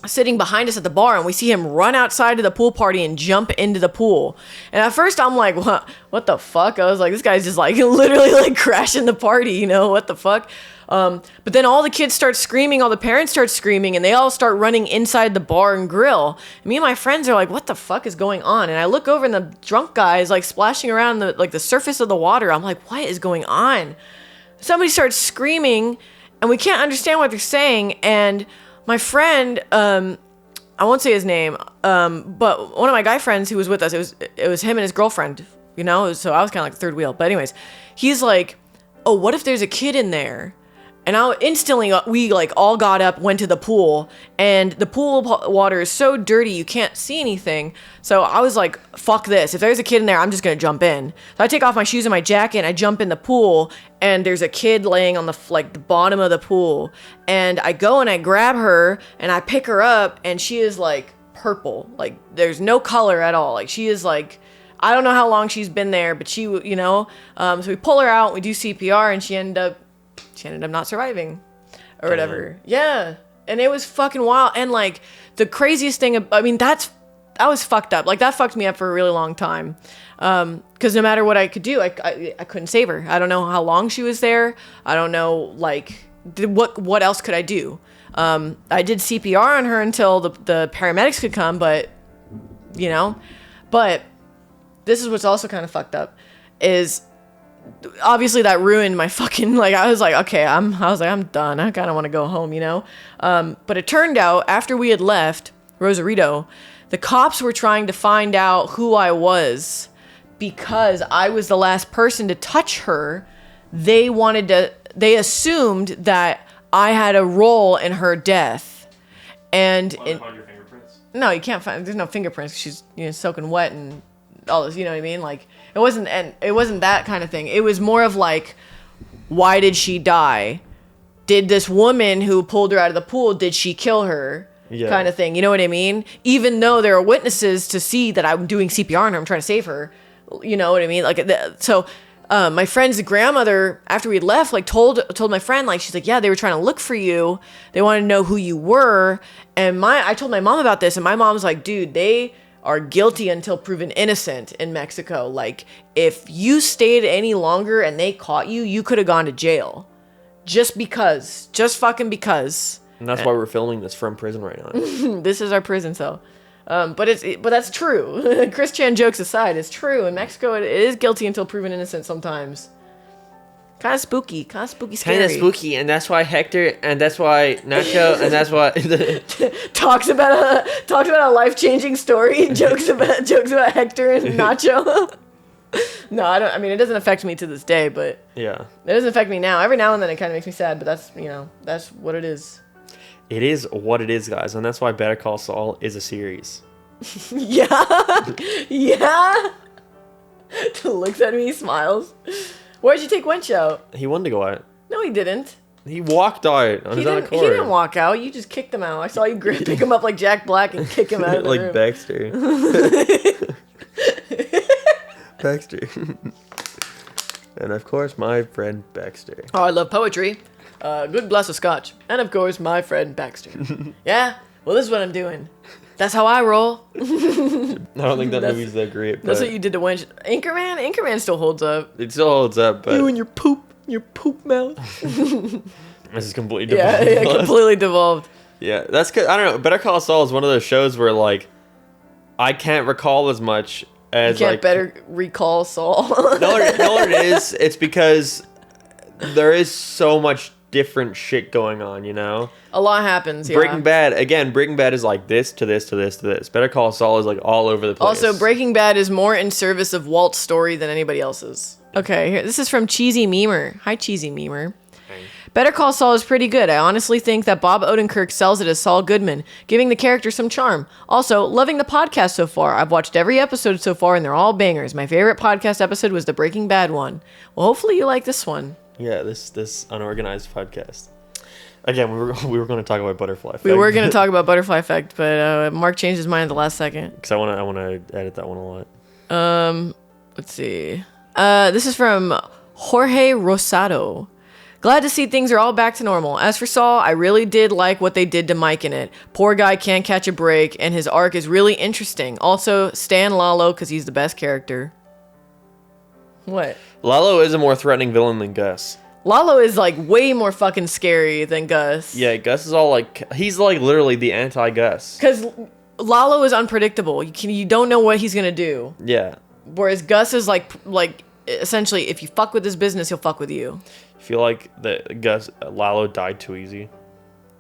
sitting behind us at the bar, and we see him run outside of the pool party and jump into the pool. And at first I'm like, what the fuck? I was like, this guy's just like literally like crashing the party, you know, what the fuck? But then all the kids start screaming, all the parents start screaming, and they all start running inside the bar and grill. And me and my friends are like, what the fuck is going on? And I look over, and the drunk guy is like splashing around the surface of the water. I'm like, what is going on? Somebody starts screaming, and we can't understand what they're saying. And my friend, I won't say his name, but one of my guy friends who was with us, it was him and his girlfriend, you know? So I was kind of like third wheel. But anyways, he's like, oh, what if there's a kid in there? And instantly, we like all got up, went to the pool, and the pool water is so dirty you can't see anything. So I was like, fuck this. If there's a kid in there, I'm just going to jump in. So I take off my shoes and my jacket, and I jump in the pool, and there's a kid laying on the bottom of the pool. And I go and I grab her, and I pick her up, and she is like purple. Like there's no color at all. Like she is like, I don't know how long she's been there, but she, you know. So we pull her out, we do CPR, and she ended up not surviving or whatever. Yeah. And it was fucking wild. And like the craziest thing, I mean, that was fucked up. Like that fucked me up for a really long time. Cause no matter what I could do, I couldn't save her. I don't know how long she was there. I don't know, like what else could I do? I did CPR on her until the paramedics could come, but you know, but this is what's also kind of fucked up is, obviously that ruined my fucking, like, I was like, okay, I'm done. I kind of want to go home, you know? But it turned out after we had left Rosarito, the cops were trying to find out who I was because I was the last person to touch her. They assumed that I had a role in her death. And Find your fingerprints? no, you can't find, there's no fingerprints. She's, you know, soaking wet and all this, you know what I mean? Like, it wasn't that kind of thing. It was more of like, why did she die? Did this woman who pulled her out of the pool, did she kill her? Yeah. Kind of thing. You know what I mean? Even though there are witnesses to see that I'm doing CPR on her, I'm trying to save her. You know what I mean? Like, so my friend's grandmother, after we left, like told my friend, like, she's like, yeah, they were trying to look for you. They wanted to know who you were. And I told my mom about this, and my mom's like, dude, they are guilty until proven innocent in Mexico. Like, if you stayed any longer and they caught you, you could have gone to jail. Just fucking because. And that's why we're filming this from prison right now. This is our prison cell. But that's true. Chris Chan jokes aside, it's true. In Mexico, it is guilty until proven innocent sometimes. Kind of spooky, scary. Kind of spooky, and that's why Hector, and that's why Nacho, and that's why talks about a life-changing story. jokes about Hector and Nacho. No, I don't. I mean, it doesn't affect me to this day, but yeah, it doesn't affect me now. Every now and then, it kind of makes me sad, but that's what it is. It is what it is, guys, and that's why Better Call Saul is a series. yeah. Looks at me, smiles. Where'd you take Wench out? He wanted to go out. No, he didn't. He walked out on his own accord. He didn't walk out. You just kicked him out. I saw you pick him up like Jack Black and kick him out of the like room. Baxter. Baxter. And of course, my friend Baxter. Oh, I love poetry. Good glass of scotch. And of course, my friend Baxter. Yeah? Well, this is what I'm doing. That's how I roll. I don't think that movie's that great. That's what you did to Wench. Anchorman still holds up. It still holds up, but... You and your poop mouth. This is completely devolved. Yeah, completely devolved. Yeah, that's good. I don't know. Better Call Saul is one of those shows where, like, I can't recall as much as, you can't like... better recall Saul. No, it is. It's because there is so much different shit going on, you know? A lot happens, yeah. Breaking Bad is like this to this to this to this. Better Call Saul is like all over the place. Also, Breaking Bad is more in service of Walt's story than anybody else's. Okay, here, this is from Cheesy Memer. Hi, Cheesy Memer. Hey. Better Call Saul is pretty good. I honestly think that Bob Odenkirk sells it as Saul Goodman, giving the character some charm. Also, loving the podcast so far. I've watched every episode so far, and they're all bangers. My favorite podcast episode was the Breaking Bad one. Well, hopefully you like this one. Yeah, this unorganized podcast. Again, we were going to talk about Butterfly Effect. We were going to talk about Butterfly Effect, but Mark changed his mind at the last second. Because I want to edit that one a lot. Let's see. This is from Jorge Rosado. Glad to see things are all back to normal. As for Saul, I really did like what they did to Mike in it. Poor guy can't catch a break, and his arc is really interesting. Also, Stan Lalo, because he's the best character. What? Lalo is a more threatening villain than Gus. Lalo is like way more fucking scary than Gus. Yeah, Gus is all like, he's like literally the anti-Gus. Because Lalo is unpredictable. You don't know what he's gonna do. Yeah. Whereas Gus is like essentially, if you fuck with his business, he'll fuck with you. I feel like Lalo died too easy.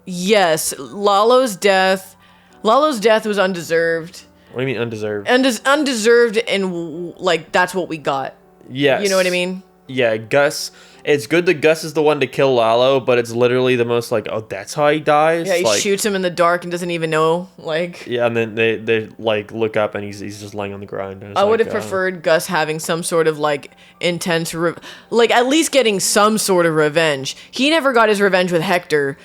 Yes, Lalo's death was undeserved. What do you mean undeserved? Undeserved, and like that's what we got. Yes. You know what I mean? Yeah, Gus. It's good that Gus is the one to kill Lalo, but it's literally the most like, oh, that's how he dies? Yeah, he like, shoots him in the dark and doesn't even know, like... Yeah, and then they like, look up and he's just laying on the ground. I would have preferred Gus having some sort of, like, intense... like, at least getting some sort of revenge. He never got his revenge with Hector,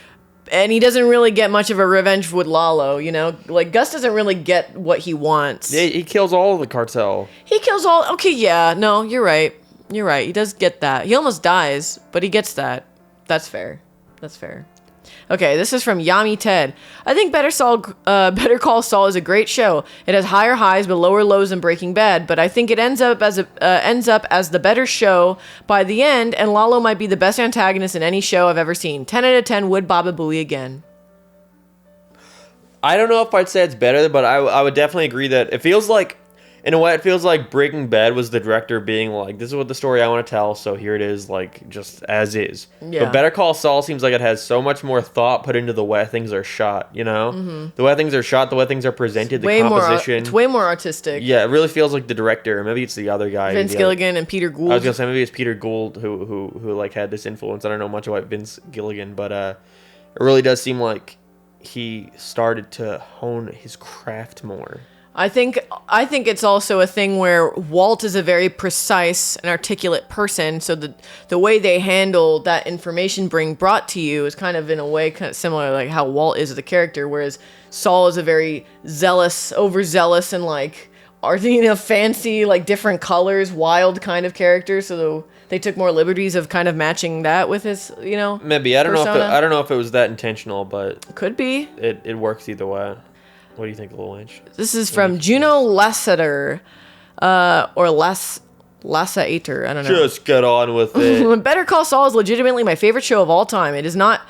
and he doesn't really get much of a revenge with Lalo, you know? Like, Gus doesn't really get what he wants. Yeah, he kills all of the cartel. He kills all... Okay, yeah, no, you're right. You're right. He does get that. He almost dies, but he gets that. That's fair. That's fair. Okay, this is from Yami Ted. I think Better Call Saul is a great show. It has higher highs but lower lows than Breaking Bad, but I think it ends up as the better show by the end, and Lalo might be the best antagonist in any show I've ever seen. 10 out of 10 would Baba Booey again. I don't know if I'd say it's better, but I would definitely agree that it feels like, in a way, it feels like Breaking Bad was the director being like, this is what the story I want to tell, so here it is, like, just as is. Yeah. But Better Call Saul seems like it has so much more thought put into the way things are shot, you know? Mm-hmm. The way things are shot, the way things are presented, the composition. It's way more artistic. Yeah, it really feels like the director, maybe it's the other guy. Vince Gilligan and Peter Gould. I was going to say, maybe it's Peter Gould who like, had this influence. I don't know much about Vince Gilligan, but it really does seem like he started to hone his craft more. I think it's also a thing where Walt is a very precise and articulate person, so the way they handle that information being brought to you is kind of in a way kind of similar like how Walt is as a character, whereas Saul is a very zealous, overzealous, and like fancy, like different colors, wild kind of character. So they took more liberties of kind of matching that with his, you know. Maybe I don't know if it was that intentional, but could be. It works either way. What do you think, Lil Inch? This is from Juno Lasseter, or Lassater. I don't know. Just get on with it. Better Call Saul is legitimately my favorite show of all time. It is not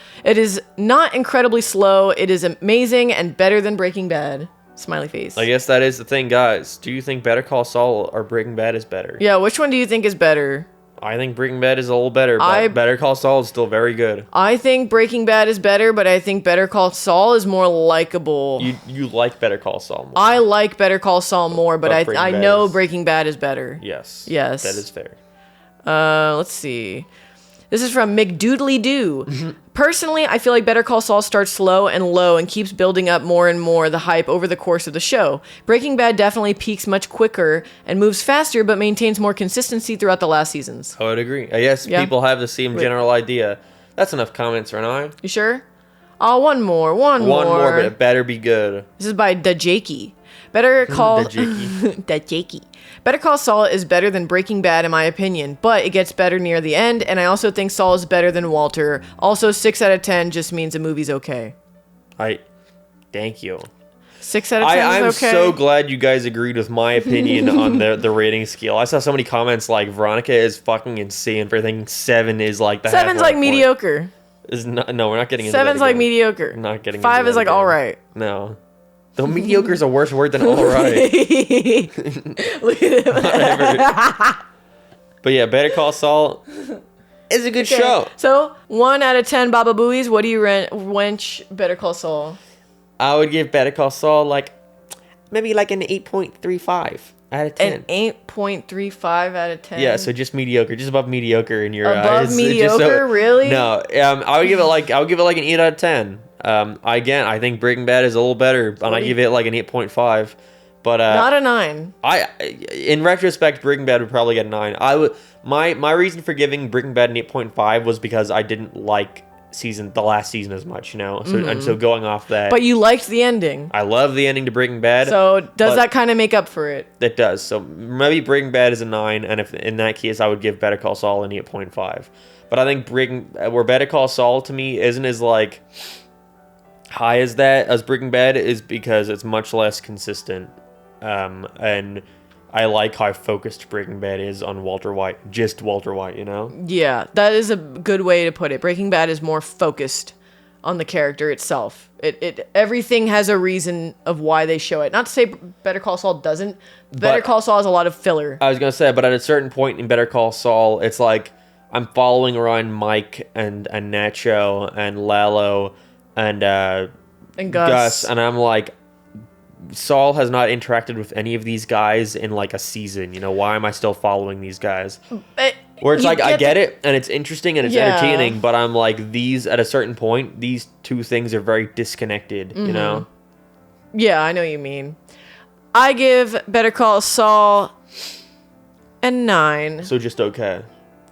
incredibly slow. It is amazing and better than Breaking Bad. Smiley face. I guess that is the thing, guys. Do you think Better Call Saul or Breaking Bad is better? Yeah, which one do you think is better? I think Breaking Bad is a little better, but Better Call Saul is still very good. I think Breaking Bad is better, but I think Better Call Saul is more likable. You like Better Call Saul more. I like Better Call Saul more, but I know Breaking Bad is better. Yes. Yes. That is fair. Let's see. This is from McDoodly Doo. Personally, I feel like Better Call Saul starts slow and low and keeps building up more and more the hype over the course of the show. Breaking Bad definitely peaks much quicker and moves faster, but maintains more consistency throughout the last seasons. I would agree. I guess people have the same general idea. That's enough comments for now. You sure? Oh, one more, but it better be good. This is by Dajaki. Better Call Dajaki. Better Call Saul is better than Breaking Bad in my opinion, but it gets better near the end, and I also think Saul is better than Walter. Also, 6 out of 10 just means the movie's okay. Thank you. 6 out of 10 I'm is okay. so glad you guys agreed with my opinion on the rating scale. I saw so many comments like Veronica is fucking insane for thinking 7 is like the 7's like mediocre. No, we're not getting into 7's that like again. mediocre. We're not getting 5 into is that like again. all right. No. Though mediocre is a worse word than all right. Look at him. But yeah, Better Call Saul is a good show. So 1 out of 10 Baba Booies. What do you wench Better Call Saul? I would give Better Call Saul maybe an 8.35 out of 10. An 8.35 out of 10. Yeah, so just mediocre, just above mediocre in your eyes. Above mediocre, really? No, I would give it an 8 out of 10. Again, I think Breaking Bad is a little better, and I give it an 8.5. But not a 9. In retrospect, Breaking Bad would probably get a 9. My reason for giving Breaking Bad an 8.5 was because I didn't like the last season as much, and so going off that. But you liked the ending. I love the ending to Breaking Bad. So does that kind of make up for it? It does. So maybe Breaking Bad is a 9, and if in that case, I would give Better Call Saul an 8.5. But I think where Better Call Saul to me isn't as high as Breaking Bad is because it's much less consistent, and I like how focused Breaking Bad is on Walter White, just Walter White, Yeah, that is a good way to put it. Breaking Bad is more focused on the character itself. It everything has a reason of why they show it. Not to say Better Call Saul doesn't. Better Call Saul has a lot of filler. I was gonna say, but at a certain point in Better Call Saul, it's like I'm following around Mike and Nacho and Lalo and Gus, and I'm like, Saul has not interacted with any of these guys in a season. Why am I still following these guys? Where it's I get it, and it's interesting and it's entertaining, but I'm like, at a certain point, these two things are very disconnected, Yeah, I know what you mean. I give Better Call Saul a 9. So just okay.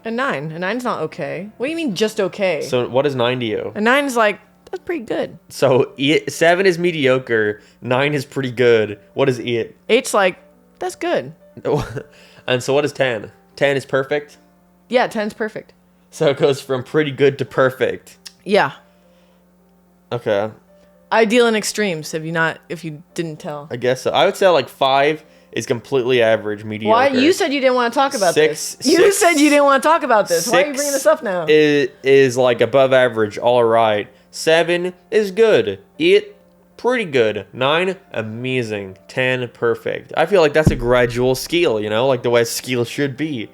A 9. A 9's not okay. What do you mean just okay? So what is 9 to you? A 9 is that's pretty good. So 7 is mediocre, 9 is pretty good. What is 8? 8's that's good. And so what is 10? 10 is perfect? Yeah, 10's perfect. So it goes from pretty good to perfect. Yeah. Okay. I deal in extremes, if you didn't tell. I guess so. I would say 5 is completely average, mediocre. Why? You said you didn't want to talk about this. You 6 said you didn't want to talk about this. Why are you bringing this up now? Is above average, all right. 7 is good. 8, pretty good. 9, amazing. 10, perfect. I feel like that's a gradual scale, the way a scale should be.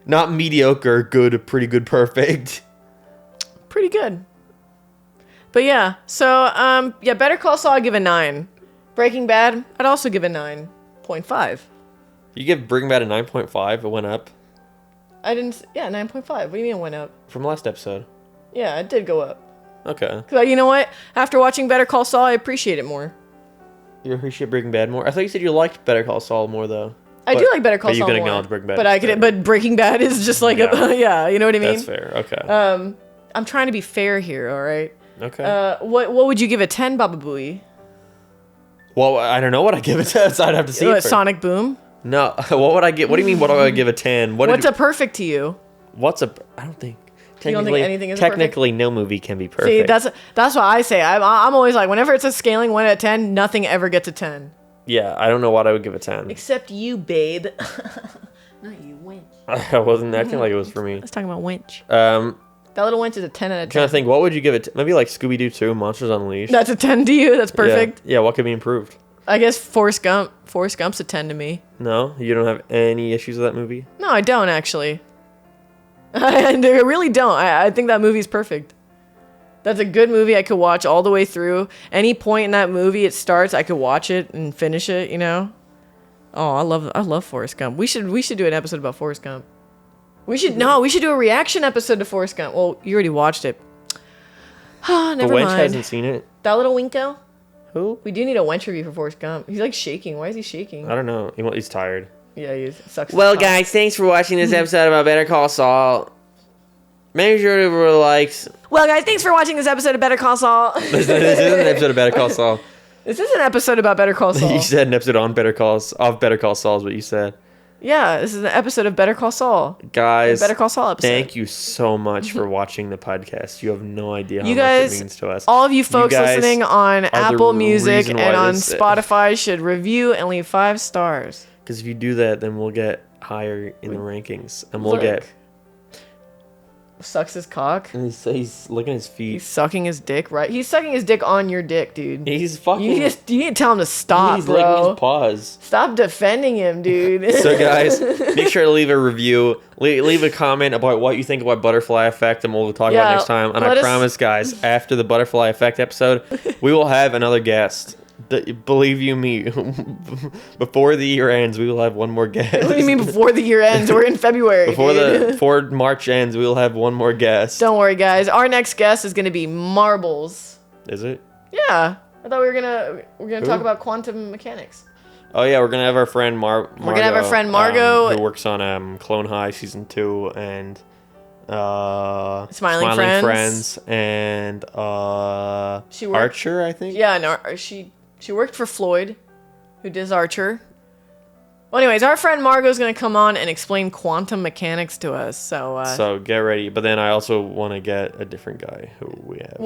Not mediocre, good, pretty good, perfect. Pretty good. But yeah, so, Better Call Saul, I'd give a 9. Breaking Bad, I'd also give a 9.5. You give Breaking Bad a 9.5, it went up. 9.5. What do you mean it went up? From last episode. Yeah, it did go up. Okay. Cause you know what? After watching Better Call Saul, I appreciate it more. You appreciate Breaking Bad more? I thought you said you liked Better Call Saul more, though. I do like Better Call Saul more. But you can acknowledge Breaking Bad. But Breaking Bad is just you know what I mean? That's fair, okay. I'm trying to be fair here, all right? Okay. What would you give a 10, Baba Booey? Well, I don't know what I give it to, so I'd have to see it. Sonic Boom? No, what would I get? What do you mean, what do I give a 10? What's a perfect to you? I don't think. You don't think anything is technically, no movie can be perfect. See, that's what I say. I'm always whenever it's a scaling 1 out of 10, nothing ever gets a 10. Yeah, I don't know what I would give a 10. Except you, babe. Not you, wench. I wasn't acting like it was for me. I was talking about wench. That little wench is a 10 out of 10. Trying to think, what would you give it? Maybe Scooby-Doo 2, Monsters Unleashed. That's a 10 to you? That's perfect? Yeah, what could be improved? I guess Forrest Gump. Forrest Gump's a 10 to me. No? You don't have any issues with that movie? No, I don't, actually. I really don't. I think that movie's perfect. That's a good movie I could watch all the way through. Any point in that movie it starts, I could watch it and finish it, you know? Oh, I love Forrest Gump. We should do an episode about Forrest Gump. We should do a reaction episode to Forrest Gump. Well, you already watched it. Ah, never The wench mind. hasn't seen it. That little Winko? Who? We do need a wench review for Forrest Gump. He's like shaking. Why is he shaking? I don't know. He's tired. Yeah, he sucks. Well, guys, thanks for watching this episode about Better Call Saul. Make sure to leave likes. Well, guys, thanks for watching this episode of Better Call Saul. This isn't an episode of Better Call Saul. This is an episode about Better Call Saul. You said an episode on Better Call Saul is what you said. Yeah, this is an episode of Better Call Saul. Guys, Better Call Saul episode. thank you so much for watching the podcast. You have no idea how You much guys, it means to us. all of you folks guys listening on the Apple Music reason why and on this- Spotify should review and leave 5 stars. Because if you do that, then we'll get higher in the rankings. And we'll Look. get... Sucks his cock. And he's licking his feet. He's sucking his dick, right? He's sucking his dick on your dick, dude. He's fucking... You need to tell him to stop, he's licking bro. his paws. Stop defending him, dude. So guys, make sure to leave a review, leave a comment about what you think about Butterfly Effect, and we'll talk about it next time. And I promise, guys, after the Butterfly Effect episode, we will have another guest. Believe you me, before the year ends, we will have one more guest. What do you mean before the year ends? We're in February. Before March ends, we will have one more guest. Don't worry, guys. Our next guest is gonna be Marbles. Is it? Yeah, I thought we were gonna talk about quantum mechanics. Oh yeah, we're gonna have our friend Margot. We're gonna have our friend Margot, who works on Clone High season 2 and Smiling Friends. And She worked- Archer, I think. Yeah, no, she worked for Floyd, who does Archer. Well, anyways, our friend Margot's gonna come on and explain quantum mechanics to us. So get ready. But then I also want to get a different guy who we have.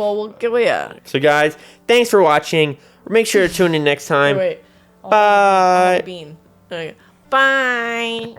Yeah. So guys, thanks for watching. Make sure to tune in next time. Wait. Bye. Bean. Okay. Bye.